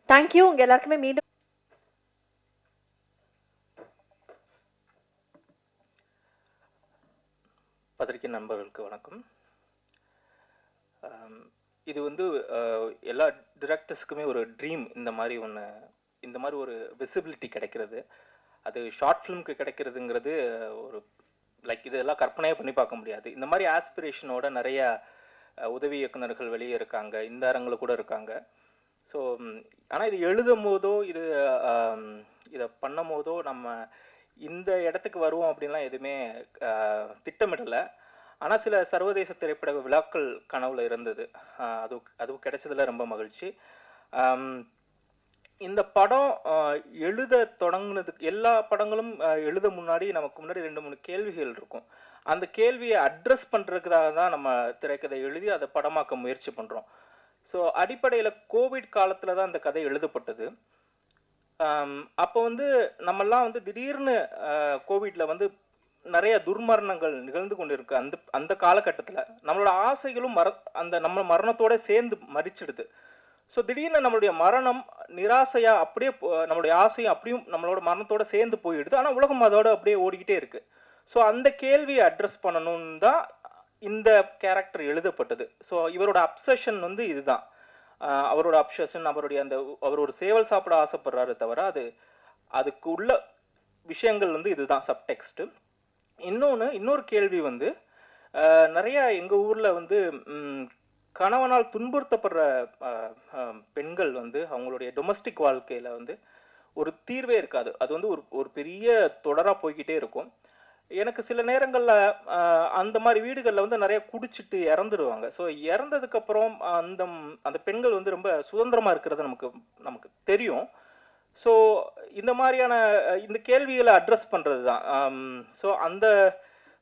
Thank you. உங்கள் எல்லாருக்குமே மீண்டும் பத்திரிகை நண்பர்களுக்கு வணக்கம். இது வந்து எல்லா டிரெக்டர்ஸ்க்குமே ஒரு ட்ரீம், இந்த மாதிரி ஒரு விசிபிலிட்டி கிடைக்கிறது. அது ஷார்ட் ஃபிலிம்க்கு கிடைக்கிறதுங்கிறது ஒரு லைக் இதெல்லாம் கற்பனையே பண்ணி பார்க்க முடியாது. இந்த மாதிரி ஆஸ்பிரேஷனோட நிறைய உதவி இயக்குநர்கள் வெளியே இருக்காங்க, இந்த அரங்கில் கூட இருக்காங்க. ஸோ ஆனால் இது எழுதும் போதோ இதை பண்ணும் போதோ நம்ம இந்த இடத்துக்கு வருவோம் அப்படின்லாம் எதுவுமே திட்டமிடலை. ஆனால் சில சர்வதேச திரைப்பட விழாக்கள் கனவுல இருந்தது. அது கிடைச்சதுல ரொம்ப மகிழ்ச்சி. இந்த படம் எழுத தொடங்குனதுக்கு, எல்லா படங்களும் எழுத முன்னாடி நமக்கு முன்னாடி 2-3 கேள்விகள் இருக்கும். அந்த கேள்வியை அட்ரஸ் பண்ணுறதுக்காக தான் நம்ம திரைக்கதை எழுதி அதை படமாக்க முயற்சி பண்ணுறோம். ஸோ அடிப்படையில் கோவிட் காலத்தில் தான் இந்த கதை எழுதப்பட்டது. அப்போ வந்து நம்மெல்லாம் வந்து திடீர்னு கோவிடில் வந்து நிறைய துர்மரணங்கள் நிகழ்ந்து கொண்டு இருக்கு. அந்த காலகட்டத்தில் நம்மளோட ஆசைகளும் நம்ம மரணத்தோட சேர்ந்து மறிச்சிடுது. ஸோ திடீர்னு நம்மளுடைய மரணம் நிராசையாக அப்படியே நம்மளுடைய ஆசையும் அப்படியும் நம்மளோட மரணத்தோட சேர்ந்து போயிடுது. ஆனால் உலகம் அதோட அப்படியே ஓடிக்கிட்டே இருக்கு. ஸோ அந்த கேள்வியை அட்ரஸ் பண்ணணும்னு தான் இந்த கேரக்டர் எழுதப்பட்டது. ஸோ இவரோட அப்சஷன் வந்து இதுதான். அவரோட அப்சஷன், அவர் ஒரு சேவல் சாப்பிட ஆசைப்படுறாரு தவிர அதுக்கு உள்ள விஷயங்கள் வந்து இதுதான் சப்டெக்ஸ்ட்டு. இன்னொரு கேள்வி வந்து நிறைய எங்கள் ஊரில் வந்து கணவனால் துன்புறுத்தப்படுற பெண்கள் வந்து அவங்களுடைய டொமஸ்டிக் வாழ்க்கையில் வந்து ஒரு தீர்வே இருக்காது. அது வந்து ஒரு பெரிய தொடராக போய்கிட்டே இருக்கும். எனக்கு சில நேரங்களில் அந்த மாதிரி வீடுகளில் வந்து நிறைய குடிச்சிட்டு இறந்துடுவாங்க. ஸோ இறந்ததுக்கப்புறம் அந்த பெண்கள் வந்து ரொம்ப சுதந்திரமாக இருக்கிறது நமக்கு தெரியும். ஸோ இந்த மாதிரியான இந்த கேள்விகளை அட்ரஸ் பண்ணுறது தான். ஸோ அந்த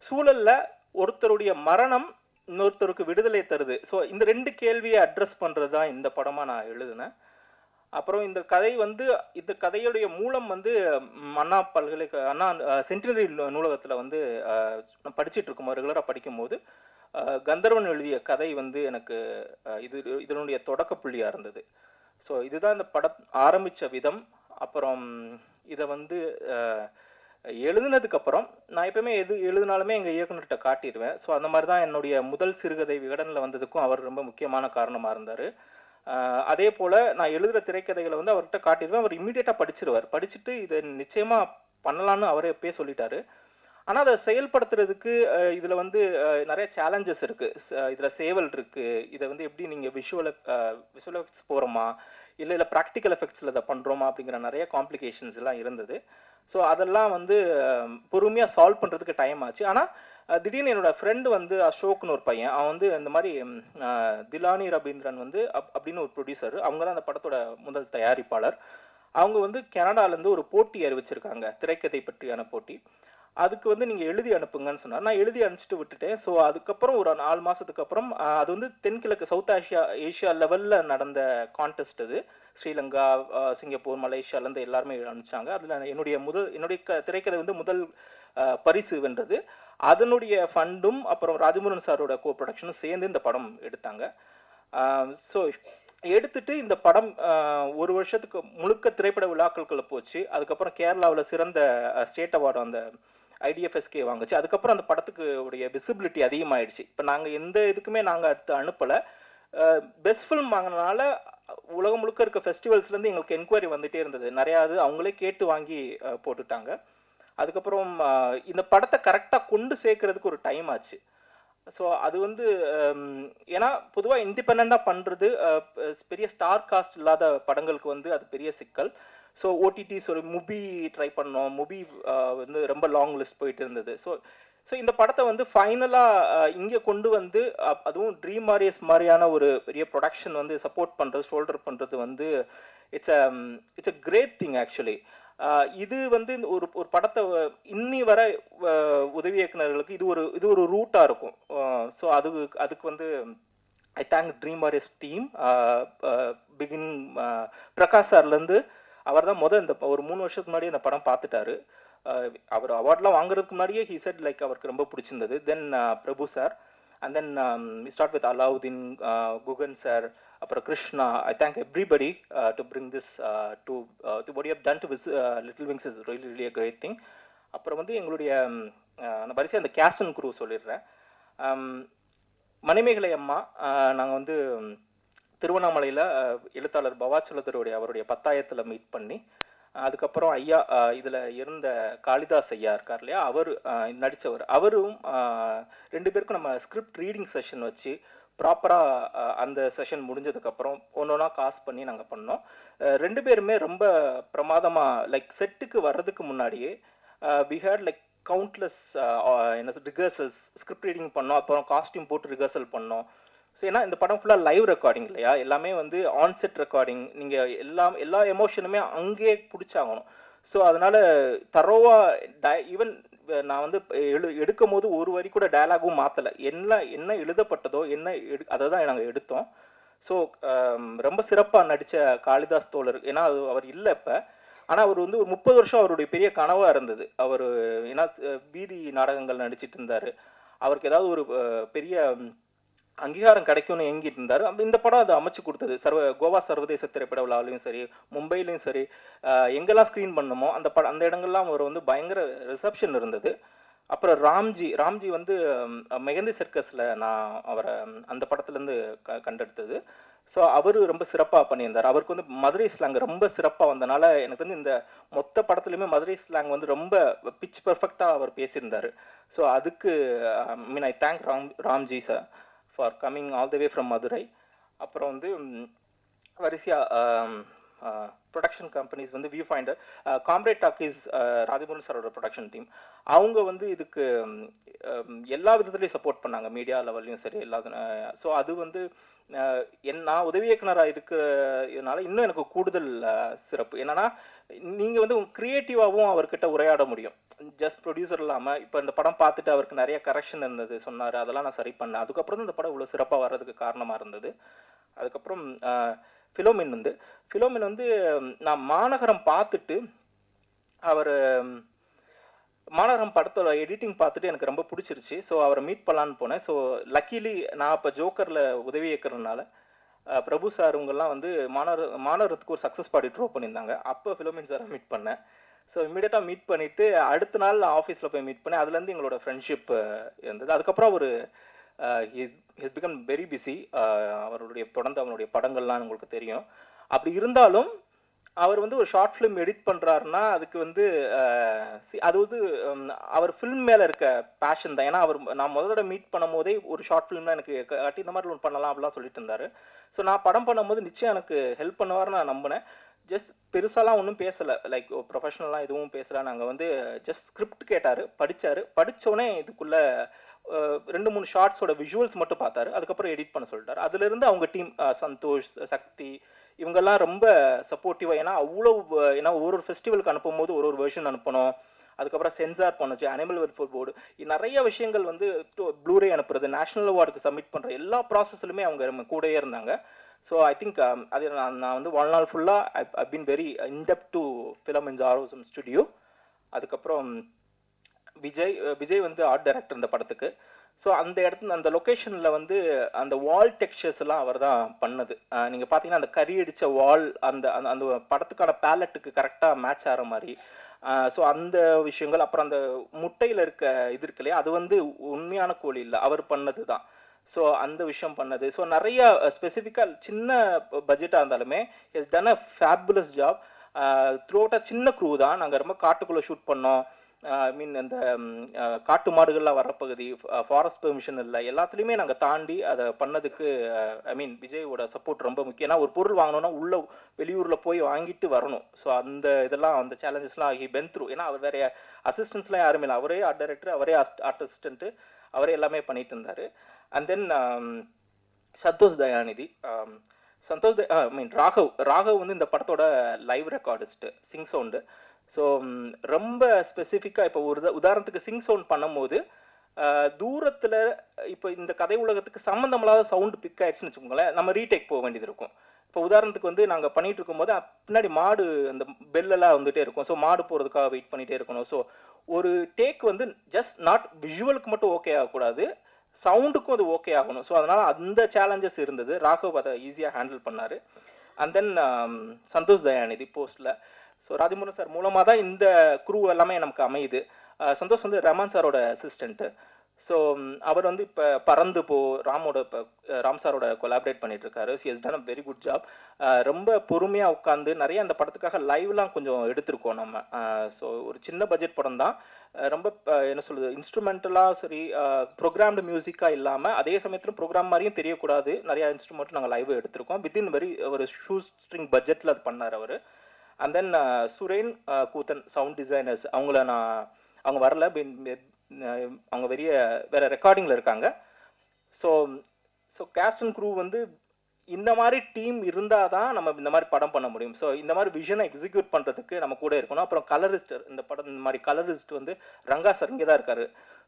சூழலில் ஒருத்தருடைய மரணம் இன்னொருத்தருக்கு விடுதலை தருது. ஸோ இந்த 2 கேள்வியை அட்ரஸ் பண்ணுறது தான் இந்த படமாக நான் எழுதினேன். அப்புறம் இந்த கதையுடைய மூலம் வந்து அண்ணா சென்டினரி நூலகத்தில் வந்து படிச்சுட்டு இருக்கும்போது, ரெகுலராக படிக்கும்போது கந்தர்வன் எழுதிய கதை வந்து எனக்கு இதனுடைய தொடக்க புள்ளியாக இருந்தது. ஸோ இதுதான் இந்த படம் ஆரம்பித்த விதம். அப்புறம் இதை வந்து எழுதுனதுக்கப்புறம் நான் எப்பவுமே எது எழுதினாலுமே எங்கள் இயக்குனர்கிட்ட காட்டிடுவேன். ஸோ அந்த மாதிரி தான் என்னுடைய முதல் சிறுகதை விகடனில் வந்ததுக்கும் அவர் ரொம்ப முக்கியமான காரணமாக இருந்தார். அதே போல் நான் எழுதுகிற திரைக்கதைகளை வந்து அவர்கிட்ட காட்டிடுவேன். அவர் இம்மீடியட்டாக படிச்சிருவார். படிச்சுட்டு இதை நிச்சயமாக பண்ணலான்னு அவரே எப்பயே சொல்லிட்டாரு. ஆனால் அதை செயல்படுத்துறதுக்கு இதில் வந்து நிறைய சேலஞ்சஸ் இருக்குது. இதில் சேவல் இருக்குது. இதை வந்து எப்படி நீங்கள் விஷுவல் எஃபெக்ட்ஸ் போகிறோமா, இல்லை ப்ராக்டிக்கல் எஃபெக்ட்ஸில் இதை பண்ணுறோமா அப்படிங்கிற நிறைய காம்ப்ளிகேஷன்ஸ் எல்லாம் இருந்தது. ஸோ அதெல்லாம் வந்து பொறுமையாக சால்வ் பண்ணுறதுக்கு டைம் ஆச்சு. ஆனால் திடீர்னு என்னோடய ஃப்ரெண்டு வந்து அசோக்னு ஒரு பையன், அவன் வந்து இந்த மாதிரி திலானி ரபீந்திரன் வந்து அப்படின்னு ஒரு ப்ரொடியூசர், அவங்க தான் அந்த படத்தோட முதல் தயாரிப்பாளர். அவங்க வந்து கனடாலேருந்து ஒரு போட்டி அறிவிச்சிருக்காங்க, திரைக்கதை பற்றியான போட்டி. அதுக்கு வந்து நீங்கள் எழுதி அனுப்புங்கன்னு சொன்னார். நான் எழுதி அனுப்பிச்சிட்டு விட்டுட்டேன். ஸோ அதுக்கப்புறம் ஒரு 4 மாதத்துக்கு அப்புறம் அது வந்து தென்கிழக்கு சவுத் ஏஷியா லெவலில் நடந்த கான்டெஸ்ட். அது ஸ்ரீலங்கா, சிங்கப்பூர், மலேசியாலேருந்து எல்லாருமே அனுப்பிச்சாங்க. அதில் என்னுடைய திரைக்கதை வந்து முதல் பரிசு வென்றது. அதனுடைய ஃபண்டும் அப்புறம் ராஜமுருகன் சாரோட கோ ப்ரொடக்ஷனும் சேர்ந்து இந்த படம் எடுத்தாங்க. ஸோ எடுத்துட்டு இந்த படம் ஒரு வருஷத்துக்கு முழுக்க திரைப்பட விழாக்களுக்குள்ள போச்சு. அதுக்கப்புறம் கேரளாவில் சிறந்த ஸ்டேட் அவார்டு அந்த IDFSK வாங்குச்சு. அதுக்கப்புறம் அந்த படத்துக்கு உடைய விசிபிலிட்டி அதிகமாகிடுச்சு. இப்போ நாங்கள் எந்த இதுக்குமே நாங்கள் அடுத்து அனுப்பலை. பெஸ்ட் ஃபில்ம் வாங்கினால உலகம் முழுக்க இருக்க ஃபெஸ்டிவல்ஸ்லேருந்து எங்களுக்கு என்கொயரி வந்துகிட்டே இருந்தது. நிறையா அவங்களே கேட்டு வாங்கி போட்டுட்டாங்க. அதுக்கப்புறம் இந்த படத்தை கரெக்டாக கொண்டு சேர்க்கறதுக்கு ஒரு டைம் ஆச்சு. ஸோ அது வந்து ஏன்னா பொதுவாக இண்டிபெண்ட்டாக பண்ணுறது பெரிய ஸ்டார் காஸ்ட் இல்லாத படங்களுக்கு வந்து அது பெரிய சிக்கல். ஸோ ஓடிடிஸ் ஒரு மூவி ட்ரை பண்ணோம். மூவி வந்து ரொம்ப லாங் லிஸ்ட் போயிட்டு இருந்தது. ஸோ இந்த படத்தை வந்து ஃபைனலாக இங்கே கொண்டு வந்து அதுவும் ட்ரீம் வாரியர்ஸ் மாதிரியான ஒரு பெரிய ப்ரொடக்ஷன் வந்து சப்போர்ட் பண்ணுறது, ஷோல்டர் பண்ணுறது வந்து it's a great thing actually. இது வந்து ஒரு படத்தை இன்னி வர உதவி இயக்குநர்களுக்கு இது ஒரு ரூட்டாக இருக்கும். ஸோ அதுக்கு வந்து I thank Dream Warriors team. Begin Prakash சார்லேருந்து அவர் தான் இந்த ஒரு 3 வருஷத்துக்கு முன்னாடி அந்த படம் பார்த்துட்டாரு. அவர் அவார்ட்லாம் வாங்குறதுக்கு முன்னாடியே ஹீ செட் லைக் அவருக்கு ரொம்ப பிடிச்சிருந்தது. Then Prabhu sir, and then start with Alauddin, Guhan sir, அப்புறம் Krishna, I thank everybody to bring this to what you have done to Little Wings is really really a great thing. அப்புறம் வந்து எங்களுடைய நான் வரிசையாக அந்த கேஸ்ட் அண்ட் குரூ சொல்லிடுறேன். மணிமேகலை அம்மா, நாங்கள் வந்து திருவண்ணாமலையில் எழுத்தாளர் பவாச்சலத்தருடைய அவருடைய பத்தாயத்தில் மீட் பண்ணி, அதுக்கப்புறம் ஐயா இதில் இருந்த காளிதாஸ் ஐயா இருக்கார் இல்லையா, அவர் நடித்தவர், அவரும் 2 பேருக்கும் நம்ம ஸ்கிரிப்ட் ரீடிங் செஷன் வச்சு ப்ராப்பராக அந்த செஷன் முடிஞ்சதுக்கப்புறம் ஒன்றா காசு பண்ணி நாங்கள் பண்ணோம். 2 பேருமே ரொம்ப பிரமாதமாக, லைக் செட்டுக்கு வர்றதுக்கு முன்னாடியே வி ஹேட் லைக் கவுண்ட்லெஸ் என்ன ரிஹர்சல்ஸ், ஸ்கிரிப்ட் ரீடிங் பண்ணோம், அப்புறம் காஸ்டியூம் போட்டு ரிஹர்சல் பண்ணோம். ஸோ ஏன்னா இந்த படம் ஃபுல்லாக லைவ் ரெக்கார்டிங் இல்லையா, எல்லாமே வந்து ஆன்செட் ரெக்கார்டிங், நீங்கள் எல்லா எமோஷனுமே அங்கேயே பிடிச்சாகணும். ஸோ அதனால் தரோவாக ஈவன் நான் வந்து எடுக்கும் போது ஒரு வரி கூட டயலாகும் மாற்றலை, என்ன எழுதப்பட்டதோ அதை தான் நாங்கள் எடுத்தோம். ஸோ ரொம்ப சிறப்பாக நடித்த காளிதாஸ் தோழர், ஏன்னா அவர் இல்லை இப்போ, ஆனால் அவர் வந்து ஒரு 30 வருஷம் அவருடைய பெரிய கனவாக இருந்தது. அவர் ஏன்னா வீதி நாடகங்கள் நடிச்சிட்டு இருந்தார், அவருக்கு ஏதாவது ஒரு பெரிய அங்கீகாரம் கிடைக்கும்னு ஏங்கிட்டு இருந்தார். இந்த படம் அதை அமைச்சு கொடுத்தது. கோவா சர்வதேச திரைப்பட விழாவிலையும் சரி, மும்பையிலையும் சரி, எங்கெல்லாம் ஸ்க்ரீன் பண்ணணுமோ அந்த இடங்கள்லாம் அவர் வந்து பயங்கர ரிசப்ஷன் இருந்தது. அப்புறம் ராம்ஜி வந்து மெகந்தி சர்க்கஸில் நான் அவரை அந்த படத்துலேருந்து கண்டெடுத்தது. ஸோ அவர் ரொம்ப சிறப்பாக பண்ணியிருந்தார். அவருக்கு வந்து மதுரை ஸ்லாங் ரொம்ப சிறப்பாக வந்தனால எனக்கு வந்து இந்த மொத்த படத்துலையுமே மதுரை ஸ்லாங் வந்து ரொம்ப பிச் பர்ஃபெக்டாக அவர் பேசியிருந்தார். ஸோ அதுக்கு I thank Ramji sir for coming all the way from Madurai. அப்புறம் வந்து வரிசையாக ப்ரொடக்ஷன் கம்பெனிஸ் வந்து view finder, comrade talkies, Rajamurugan சாரோட ப்ரொடக்ஷன் டீம், அவங்க வந்து இதுக்கு எல்லா விதத்துலேயும் சப்போர்ட் பண்ணாங்க, மீடியா லெவல்லையும் சரி எல்லாத்தையும். ஸோ அது வந்து நான் உதவி இயக்குனராக இருக்கிறதுனால இன்னும் எனக்கு கூடுதல் சிறப்பு. என்னன்னா நீங்கள் வந்து க்ரியேட்டிவாகவும் அவர்கிட்ட உரையாட முடியும், ஜஸ்ட் ப்ரொடியூசர் இல்லாமல். இப்போ இந்த படம் பார்த்துட்டு அவருக்கு நிறைய கரெக்ஷன் இருந்தது சொன்னார், அதெல்லாம் நான் சரி பண்ணேன். அதுக்கப்புறம் தான் இந்த படம் இவ்வளோ சிறப்பாக வர்றதுக்கு காரணமாக இருந்தது. அதுக்கப்புறம் ஃபிலோமின் வந்து நான் மாநகரம் பார்த்துட்டு, அவர் மாநகரம் படத்தோட எடிட்டிங் பார்த்துட்டு எனக்கு ரொம்ப பிடிச்சிருச்சு. ஸோ அவரை மீட் பண்ணலான்னு போனேன். ஸோ லக்கிலி நான் இப்போ ஜோக்கரில் உதவி இயக்கிறதுனால பிரபு சார் இவங்கெல்லாம் வந்து மாநகரத்துக்கு ஒரு சக்ஸஸ் பாடி ட்ரோ பண்ணியிருந்தாங்க. அப்போ ஃபிலோமின் சாரை மீட் பண்ணேன். ஸோ இமீடியட்டாக மீட் பண்ணிவிட்டு அடுத்த நாள் ஆஃபீஸில் போய் மீட் பண்ணேன். அதுலேருந்து எங்களோட ஃப்ரெண்ட்ஷிப் இருந்தது. அதுக்கப்புறம் அவர் ஹிஸ் பிகம் வெரி பிஸி. அவருடைய தொடர்ந்து அவருடைய படங்கள்லாம் உங்களுக்கு தெரியும். அப்படி இருந்தாலும் அவர் வந்து ஒரு ஷார்ட் ஃபிலிம் எடிட் பண்ணுறாருன்னா அதுக்கு வந்து அது வந்து அவர் ஃபிலிம் மேலே இருக்க பேஷன் தான். ஏன்னா நான் முதல் தடவை மீட் பண்ணும் போதே ஒரு ஷார்ட் ஃபிலிம்லாம் எனக்கு காட்டி இந்த மாதிரி ஒன்று பண்ணலாம் அப்படிலாம் சொல்லிட்டு இருந்தார். ஸோ நான் படம் பண்ணும்போது நிச்சயம் எனக்கு ஹெல்ப் பண்ணுவார்னு நான் நம்பினேன். ஜஸ்ட் பெருசாலாம் ஒன்றும் பேசலை, லைக் ப்ரொஃபஷனலாக எதுவும் பேசலை. நாங்கள் வந்து ஜஸ்ட் ஸ்கிரிப்ட் கேட்டார், படித்தோடனே இதுக்குள்ளே 2-3 ஷார்ட்ஸோட விஷுவல்ஸ் மட்டும் பார்த்தாரு. அதுக்கப்புறம் எடிட் பண்ண சொல்லிட்டார். அதுலேருந்து அவங்க டீம் சந்தோஷ், சக்தி இவங்கெல்லாம் ரொம்ப சப்போர்ட்டிவாக. ஏன்னா ஒரு ஃபெஸ்டிவலுக்கு அனுப்பும்போது ஒரு வெர்ஷன் அனுப்பணும், அதுக்கப்புறம் சென்சார் பண்ணுச்சு, அனிமல் வெல்ஃபேர் போர்டு, நிறைய விஷயங்கள் வந்து ப்ளூரே அனுப்புறது, நேஷனல் அவார்டுக்கு சப்மிட் பண்ணுற எல்லா ப்ராசஸ்லுமே அவங்க கூடயே இருந்தாங்க. ஸோ ஐ திங்க் அது நான் வந்து வாழ்நாள் ஃபுல்லாக I been very in depth to Philomin's awesome studio. அதுக்கப்புறம் விஜய் வந்து ஆர்ட் டைரக்டர் இந்த படத்துக்கு. ஸோ அந்த லொக்கேஷனில் வந்து அந்த வால் டெக்ஸ்சர்ஸ் எல்லாம் அவர் தான் பண்ணது. நீங்கள் பார்த்தீங்கன்னா அந்த கறி அடித்த வால் அந்த படத்துக்கான பேலட்டுக்கு கரெக்டாக மேட்ச் ஆகிற மாதிரி. ஸோ அந்த விஷயங்கள், அப்புறம் அந்த முட்டையில் இருக்க இது இருக்கு இல்லையா, அது வந்து உண்மையான கோழி இல்லை, அவர் பண்ணது தான். ஸோ அந்த விஷயம் பண்ணது. ஸோ நிறைய ஸ்பெசிஃபிக்காக சின்ன பட்ஜெட்டாக இருந்தாலுமே is done a fabulous job. Through அவுட்டாக சின்ன க்ரூ தான். நாங்கள் ரொம்ப காட்டுக்குள்ளே ஷூட் பண்ணோம். ஐ மீன் அந்த காட்டு மாடுகள்லாம் வர பகுதி, ஃபாரஸ்ட் பெர்மிஷன் இல்லை, எல்லாத்துலேயுமே நாங்கள் தாண்டி அதை பண்ணதுக்கு ஐ மீன் விஜயோட சப்போர்ட் ரொம்ப முக்கியம். ஏன்னா ஒரு பொருள் வாங்கணுன்னா வெளியூரில் போய் வாங்கிட்டு வரணும். ஸோ அந்த சேலஞ்சஸ்லாம் ஹி பென் த்ரூ. ஏன்னா அவர் வேற அசிஸ்டன்ஸ்லாம் யாருமே இல்லை, அவரே ஆர்ட் டைரக்டர், அவரே ஆர்ட் அசிஸ்டன்ட்டு, அவரே எல்லாமே பண்ணிட்டு இருந்தார். அண்ட் தென் சந்தோஷ் தயாநிதி, ஐ மீன் ராகவ் வந்து இந்த படத்தோட லைவ் ரெக்கார்டிஸ்ட்டு, சிங் சவுண்டு. ஸோ ரொம்ப ஸ்பெசிஃபிக்காக இப்போ உதாரணத்துக்கு சிங் சவுண்ட் பண்ணும்போது தூரத்தில் இப்போ இந்த கதை உலகத்துக்கு சம்மந்தமில்லாத சவுண்டு பிக் ஆயிடுச்சுன்னு வச்சுக்கோங்களேன், நம்ம ரீடேக் போக வேண்டியது இருக்கும். இப்போ உதாரணத்துக்கு வந்து நாங்கள் பண்ணிகிட்டு இருக்கும்போது பின்னாடி மாடு அந்த பெல்லெல்லாம் வந்துகிட்டே இருக்கும். ஸோ மாடு போகிறதுக்காக வெயிட் பண்ணிகிட்டே இருக்கணும். ஸோ ஒரு டேக் வந்து ஜஸ்ட் நாட் விஷுவலுக்கு மட்டும் ஓகே ஆகக்கூடாது, சவுண்டுக்கும் அது ஓகே ஆகணும். ஸோ அதனால் அந்த சேலஞ்சஸ் இருந்தது. ராகவ் அதை ஈஸியாக ஹேண்டில் பண்ணார். அண்ட் தென் சந்தோஷ் தயாநிதி போஸ்ட்டில். ஸோ ராஜமுருகன் சார் மூலமாக தான் இந்த குரூ எல்லாமே நமக்கு அமையுது. சந்தோஷ் வந்து ரமன் சாரோட அசிஸ்டண்ட்டு. ஸோ அவர் வந்து இப்போ பறந்து ராமோட இப்போ ராம் சாரோட கொலாபரேட் பண்ணிகிட்ருக்காரு. She has done a very good job. ரொம்ப பொறுமையாக உட்காந்து நிறைய அந்த படத்துக்காக லைவ்லாம் கொஞ்சம் எடுத்திருக்கோம் நம்ம. ஸோ ஒரு சின்ன பட்ஜெட் படம் தான். ரொம்ப என்ன சொல்கிறது, இன்ஸ்ட்ருமெண்டலாக சரி, ப்ரோக்ராம்டு மியூசிக்காக இல்லாமல் அதே சமயத்தில் ப்ரோக்ராம் மாதிரியும் தெரியக்கூடாது, நிறையா இன்ஸ்ட்ருமெண்ட்டும் நாங்கள் லைவ் எடுத்திருக்கோம். வித்தின் வெரி ஒரு ஷூ ஸ்ட்ரிங் பட்ஜெட்டில் அது பண்ணார் அவர். And then Suren Koothan sound designers, அவங்க வரல, அவங்க வேறு ரெக்கார்டிங்கில் இருக்காங்க. ஸோ கேஸ்ட் அண்ட் க்ரூ வந்து இந்த மாதிரி டீம் இருந்தால் தான் நம்ம இந்த மாதிரி படம் பண்ண முடியும். ஸோ இந்த மாதிரி விஷனை எக்ஸிக்யூட் பண்ணுறதுக்கு நம்ம கூட இருக்கணும். அப்புறம் கலரிஸ்ட், இந்த படம் இந்த மாதிரி கலரிஸ்ட் வந்து ரங்கா சார் இங்கே தான் இருக்கார்.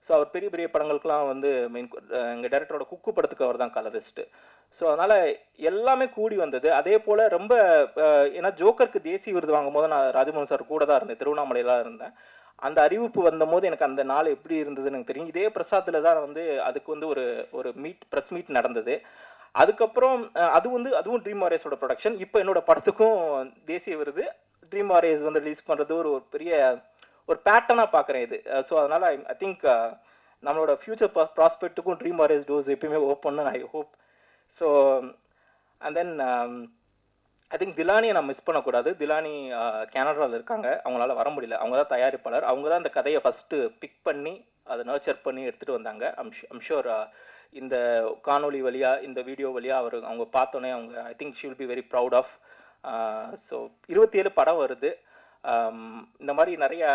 ஸோ அவர் பெரிய பெரிய படங்களுக்கெலாம் வந்து எங்கள் டைரக்டரோட குக்கு படத்துக்கு அவர் தான் கலரிஸ்ட்டு. ஸோ அதனால் எல்லாமே கூடி வந்தது. அதே போல் ரொம்ப ஏன்னா ஜோக்கருக்கு தேசிய விருது வாங்கும் போது நான் ராஜமோகன் சார் கூட தான் இருந்தேன், திருவண்ணாமலையில் இருந்தேன். அந்த அறிவிப்பு வந்தபோது எனக்கு அந்த நாள் எப்படி இருந்ததுன்னு எனக்கு தெரியும். இதே பிரசாத்தில் தான் வந்து அதுக்கு வந்து ஒரு ப்ரெஸ் மீட் நடந்தது. அதுக்கப்புறம் அதுவும் ட்ரீம் வாரியர்ஸோட ப்ரொடக்ஷன். இப்போ என்னோட படத்துக்கும் தேசிய விருது. ட்ரீம் வாரியர்ஸ் வந்து ரிலீஸ் பண்ணுறது ஒரு பெரிய ஒரு பேட்டர்னாக பார்க்குறேன் இது. ஸோ அதனால் ஐ திங்க் நம்மளோட ஃப்யூச்சர் ப்ராஸ்பெக்ட்டுக்கும் ட்ரீம் வாரியர்ஸ் டோர்ஸ் எப்பயுமே ஓப்பன்னு I hope. So and then I think திலானியை நான் மிஸ் பண்ணக்கூடாது. திலானி கேனடாவில் இருக்காங்க, அவங்களால வர முடியல. அவங்க தான் தயாரிப்பாளர், அவங்க தான் இந்த கதையை ஃபஸ்ட்டு பிக் பண்ணி அதை நர்ச்சர் பண்ணி எடுத்துகிட்டு வந்தாங்க. ஐம் ஷூர் இந்த காணொலி வழியாக, இந்த வீடியோ வழியாக அவங்க பார்த்தோன்னே I think she will be very proud of. So 27 படம் வருது. இந்த மாதிரி நிறைய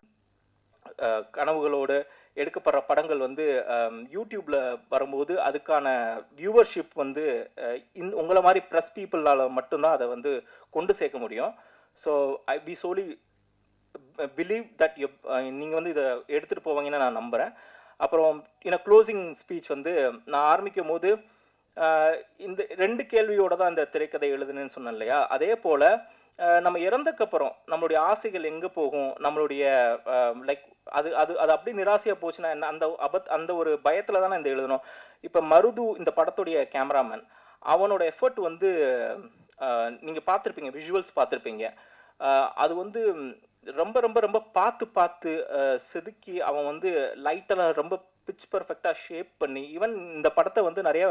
கனவுகளோடு எடுக்கப்படுற படங்கள் வந்து யூடியூப்பில் வரும்போது அதுக்கான வியூவர்ஷிப் வந்து உங்களை மாதிரி ப்ரெஸ் பீப்புளால் மட்டும்தான் அதை வந்து கொண்டு சேர்க்க முடியும். So we solely believe that நீங்கள் வந்து இதை எடுத்துகிட்டு போவாங்கன்னு நான் நம்புகிறேன். அப்புறம் க்ளோசிங் ஸ்பீச் வந்து நான் ஆரம்பிக்கும் போது இந்த 2 கேள்வியோடு தான் இந்த திரைக்கதை எழுதுனேன்னு சொன்னேன் இல்லையா? அதே போல் நம்ம இறந்தக்கப்புறம் நம்மளுடைய ஆசைகள் எங்கே போகும், நம்மளுடைய லைக் அது அது அது அப்படி நிராசையாக போச்சுன்னா என்ன, அந்த ஒரு பயத்தில் தானே இந்த எழுதணும். இப்போ மருது இந்த படத்துடைய கேமராமேன், அவனோட எஃபர்ட் வந்து நீங்கள் பார்த்துருப்பீங்க, விஷுவல்ஸ் பார்த்துருப்பீங்க. அது வந்து ரொம்ப ரொம்ப ரொம்ப பார்த்து செதுக்கி அவன் வந்து லைட்டெல்லாம் ரொம்ப பிச் பர்ஃபெக்டாக ஷேப் பண்ணி, ஈவன் இந்த படத்தை வந்து நிறைய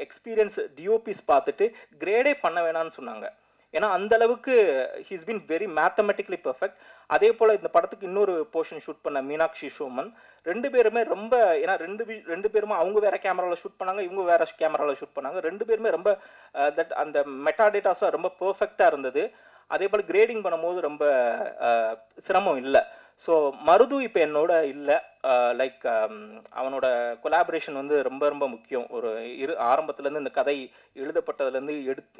எக்ஸ்பீரியன்ஸ் டிஓபிஸ் பார்த்துட்டு கிரேடே பண்ண வேணான்னு சொன்னாங்க. ஏன்னா அந்த அளவுக்கு he's been very mathematically perfect. அதே போல் இந்த படத்துக்கு இன்னொரு போர்ஷன் ஷூட் பண்ண மீனாட்சி சோமன், 2 பேருமே ரொம்ப, ஏன்னா ரெண்டு பேருமே அவங்க வேறு கேமராவில் ஷூட் பண்ணாங்க, இவங்க வேறு கேமராவில் ஷூட் பண்ணாங்க. 2 பேருமே ரொம்ப அந்த மெட்டாடேட்டாஸ்லாம் ரொம்ப பர்ஃபெக்டாக இருந்தது. அதே போல் கிரேடிங் பண்ணும்போது ரொம்ப சிரமம் இல்லை. ஸோ மருது இப்போ என்னோட இல்லை, லைக் அவனோட கொலாபரேஷன் வந்து ரொம்ப ரொம்ப முக்கியம். ஒரு ஆரம்பத்துலேருந்து இந்த கதை எழுதப்பட்டதுலேருந்து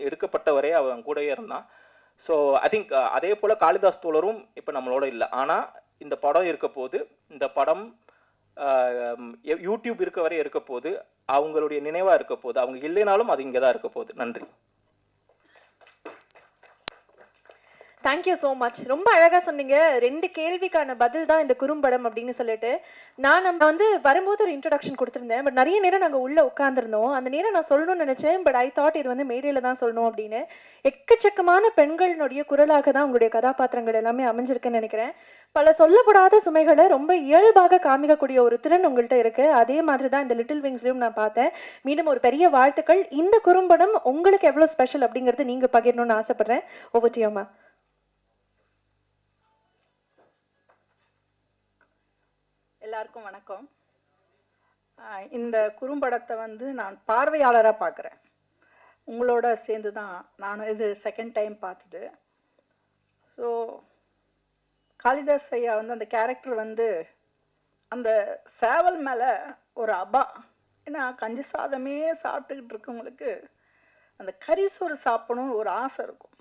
எடுக்கப்பட்ட வரை அவன் கூடவே இருந்தான். ஸோ ஐ திங்க் அதே போல் காளிதாஸ் தோழரும் இப்போ நம்மளோட இல்லை. ஆனால் இந்த படம் இருக்க போது, இந்த படம் யூடியூப் இருக்க வரை இருக்க போது, அவங்களுடைய நினைவாக இருக்க போது, அவங்க இல்லைனாலும் அது இங்கே தான் இருக்க போகுது. நன்றி. Thank you so much. ரொம்ப அழகாக சொன்னீங்க. 2 கேள்விக்கான பதில் தான் இந்த குறும்படம் அப்படின்னு சொல்லிட்டு. நம்ம வந்து வரும்போது ஒரு இன்ட்ரடக்ஷன் கொடுத்துருந்தேன். பட் நிறைய நேரம் நாங்கள் உள்ளே உட்காந்துருந்தோம். அந்த நேரம் நான் சொல்லணும்னு நினச்சேன், பட் ஐ தாட் இது வந்து மேடையில் தான் சொல்லணும் அப்படின்னு. எக்கச்சக்கமான பெண்களினுடைய குரலாக தான் உங்களுடைய கதாபாத்திரங்கள் எல்லாமே அமைஞ்சிருக்குன்னு நினைக்கிறேன். பல சொல்லப்படாத சுமைகளை ரொம்ப இயல்பாக காமிக்கக்கூடிய ஒரு திறன் உங்கள்கிட்ட இருக்குது. அதே மாதிரி தான் இந்த லிட்டில் விங்ஸ்லையும் நான் பார்த்தேன். மீண்டும் ஒரு பெரிய வாழ்த்துக்கள். இந்த குறும்படம் உங்களுக்கு எவ்வளோ ஸ்பெஷல் அப்படிங்கிறது நீங்கள் பகிரணும்னு ஆசைப்பட்றேன். ஓவர் டு யூ அம்மா. எல்லாருக்கும் வணக்கம். இந்த குறும்படத்தை வந்து நான் பார்வையாளராக பார்க்குறேன். உங்களோட சேர்ந்து தான் நானும் இது செகண்ட் டைம் பார்த்தது. ஸோ காளிதாஸ் ஐயா வந்து அந்த கேரக்டர் வந்து அந்த சேவல் மேலே ஒரு ஏன்னா கஞ்சி சாதமே சாப்பிட்டுக்கிட்டு இருக்கவங்களுக்கு அந்த கறிசோறு சாப்பிடணும்னு ஒரு ஆசை இருக்கும்.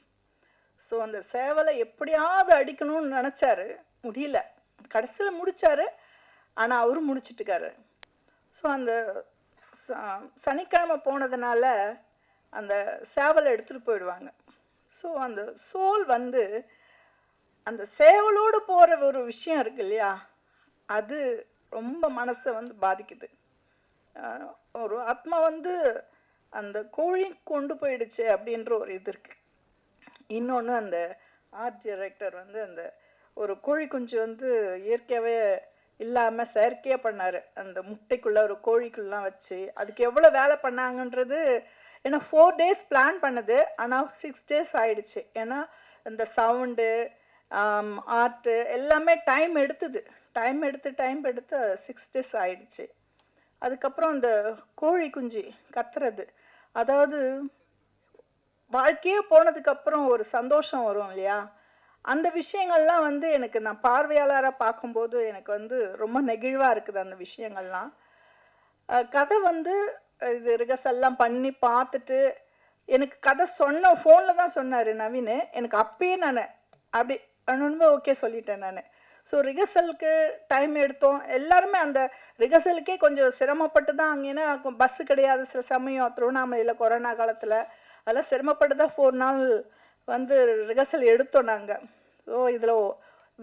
ஸோ அந்த சேவலை எப்படியாவது அடிக்கணும்னு நினச்சாரு, முடியல. கடைசியில் முடித்தார், ஆனால் அவரும் முடிச்சிட்டுக்காரு. ஸோ அந்த சனிக்கிழமை போனதுனால அந்த சேவலை எடுத்துகிட்டு போயிடுவாங்க. ஸோ அந்த சோல் வந்து அந்த சேவலோடு போகிற ஒரு விஷயம் இருக்கு இல்லையா, அது ரொம்ப மனசை வந்து பாதிக்குது. ஒரு ஆத்மா வந்து அந்த கோழி கொண்டு போயிடுச்சு அப்படின்ற ஒரு இது இருக்குது. இன்னொன்று அந்த ஆர்ட் டைரக்டர் வந்து அந்த ஒரு கோழி குஞ்சு வந்து இயற்கையாகவே இல்லாமல் செயற்கையாக பண்ணார். அந்த முட்டைக்குள்ளே ஒரு கோழிக்குள்ளலாம் வச்சு அதுக்கு எவ்வளோ வேலை பண்ணாங்கன்றது. ஏன்னா 4 days பிளான் பண்ணது, ஆனால் 6 days ஆயிடுச்சு. ஏன்னா இந்த சவுண்டு ஆர்ட்டு எல்லாமே டைம் எடுத்து 6 days ஆயிடுச்சு. அதுக்கப்புறம் அந்த கோழி குஞ்சு கத்துறது, அதாவது வாழ்க்கையே போனதுக்கப்புறம் ஒரு சந்தோஷம் வரும் இல்லையா, அந்த விஷயங்கள்லாம் வந்து எனக்கு நான் பார்வையாளராக பார்க்கும்போது எனக்கு வந்து ரொம்ப நெகிழ்வாக இருக்குது அந்த விஷயங்கள்லாம். கதை வந்து இது ரிகர்சல்லாம் பண்ணி பார்த்துட்டு எனக்கு கதை ஃபோனில் தான் சொன்னார் நவீன். எனக்கு அப்பயே நான் அப்படி ரொம்ப ஓகே சொல்லிட்டேன் நான். ஸோ ரிகர்சலுக்கு டைம் எடுத்தோம். எல்லாருமே அந்த ரிகர்சலுக்கே கொஞ்சம் சிரமப்பட்டு தான், அங்கேனா பஸ்ஸு கிடையாது சில சமயம் திருவண்ணாமலையில் கொரோனா காலத்தில். அதெல்லாம் சிரமப்பட்டு தான் 4 நாள் வந்து ரிகர்சல் எடுத்தோம் நாங்கள். ஸோ இதில்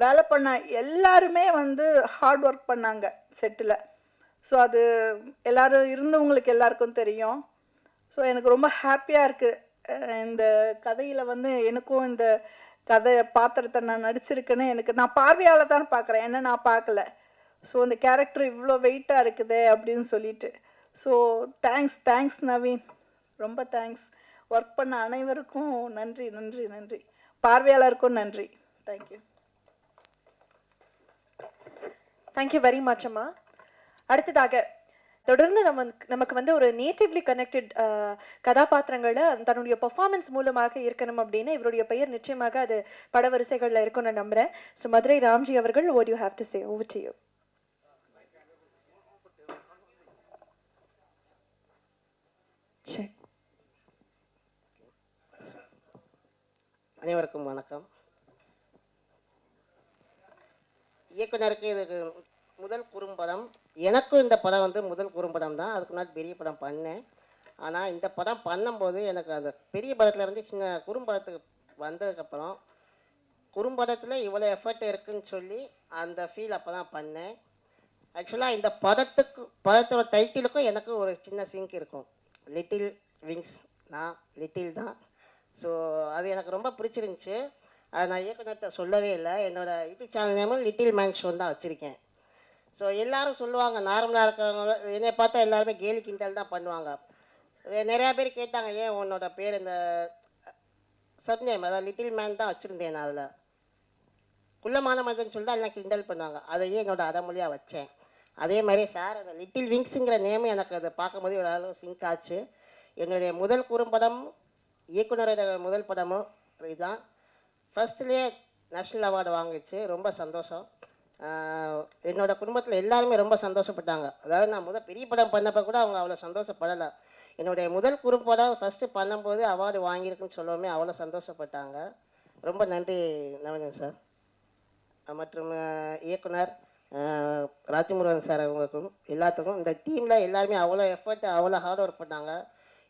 வேலை பண்ண எல்லாருமே வந்து ஹார்ட் ஒர்க் பண்ணாங்க செட்டில். ஸோ அது எல்லோரும் இருந்தவங்களுக்கு எல்லாருக்கும் தெரியும். ஸோ எனக்கு ரொம்ப ஹாப்பியாக இருக்குது. இந்த கதையில் வந்து எனக்கும் இந்த கதை பாத்திரத்தை நான் நடிச்சிருக்கேன்னு நான் பார்வையால் தான் பார்க்குறேன், என்ன நான் பார்க்கல. ஸோ அந்த கேரக்டர் இவ்வளோ வெயிட்டாக இருக்குதே அப்படின்னு சொல்லிட்டு. ஸோ தேங்க்ஸ் நவீன், ரொம்ப தேங்க்ஸ். ஒர்க் பண்ண அனைவருக்கும் நன்றி நன்றி நன்றி, பார்வையாளருக்கும் நன்றி. தேங்க்யூ. தேங்க்யூ வெரி மச் அம்மா. அடுத்ததாக தொடர்ந்து நமக்கு வந்து ஒரு நேட்டிவ்லி கனெக்டட் கதாபாத்திரங்களை தன்னுடைய பெர்ஃபார்மன்ஸ் மூலமாக இருக்கணும் அப்படின்னு இவருடைய பெயர் நிச்சயமாக அது படவரிசைகளில் இருக்கும் நான் நம்புகிறேன். ஸோ மதுரை ராம்ஜி அவர்கள், what you have to say, over to you. அனைவருக்கும் வணக்கம். இயக்குனருக்கு இது முதல் குறும்படம். எனக்கும் இந்த படம் வந்து முதல் குறும்படம் தான். அதுக்கு முன்னாடி பெரிய படம் பண்ணேன். ஆனால் இந்த படம் பண்ணும்போது எனக்கு அந்த பெரிய படத்துலேருந்து சின்ன குறும்படத்துக்கு வந்ததுக்கப்புறம் குறும்படத்தில் இவ்வளோ எஃபர்ட் இருக்குதுன்னு சொல்லி அந்த ஃபீல் அப்போ தான் பண்ணேன். ஆக்சுவலாக இந்த படத்தோட டைட்டிலுக்கும் எனக்கு ஒரு சின்ன சிங்க் இருக்கும். லிட்டில் விங்ஸ், நான் லிட்டில் தான். ஸோ அது எனக்கு ரொம்ப பிடிச்சிருந்துச்சி. அதை நான் இயக்குனர்கிட்ட சொல்லவே இல்லை. என்னோடய யூடியூப் சேனல் நேமும் லிட்டில் மேன் ஷோ தான் வச்சுருக்கேன். ஸோ எல்லோரும் சொல்லுவாங்க, நார்மலாக இருக்கிறவங்க என்னை பார்த்தா எல்லாருமே கேலி கிண்டல் தான் பண்ணுவாங்க. நிறையா பேர் கேட்டாங்க, ஏன் உன்னோட பேர் இந்த சப்நேம் அதாவது லிட்டில் மேன் தான் வச்சுருந்தேன். நான் அதில் குள்ளமான மனிதன் சொல்லி தான் எல்லாம் கிண்டல் பண்ணுவாங்க. அதையே என்னோடய அடமொழியாக வச்சேன். அதே மாதிரி சார் அந்த லிட்டில் விங்ஸுங்கிற நேமும் எனக்கு அதை பார்க்கும்போது ஒரு அளவு சிங்க் ஆச்சு. என்னுடைய முதல் குறும்படம், இயக்குனரோட முதல் படமும் இதுதான். ஃபர்ஸ்ட்லேயே நேஷ்னல் அவார்டு வாங்கிச்சு. ரொம்ப சந்தோஷம். என்னோடய குடும்பத்தில் எல்லாருமே ரொம்ப சந்தோஷப்பட்டாங்க. அதாவது நான் பெரிய படம் பண்ணப்போ கூட அவங்க அவ்வளோ சந்தோஷப்படலை. என்னுடைய முதல் குறும்படம் ஃபஸ்ட்டு பண்ணும்போது அவார்டு வாங்கியிருக்குன்னு சொல்லவுமே அவ்வளோ சந்தோஷப்பட்டாங்க. ரொம்ப நன்றி நவீன் சார் மற்றும் இயக்குனர் ராஜமுருகன் சார் அவங்களுக்கும் எல்லாத்துக்கும். இந்த டீமில் எல்லாருமே அவ்வளோ எஃபர்ட் அவ்வளோ ஹார்ட் ஒர்க் பண்ணாங்க.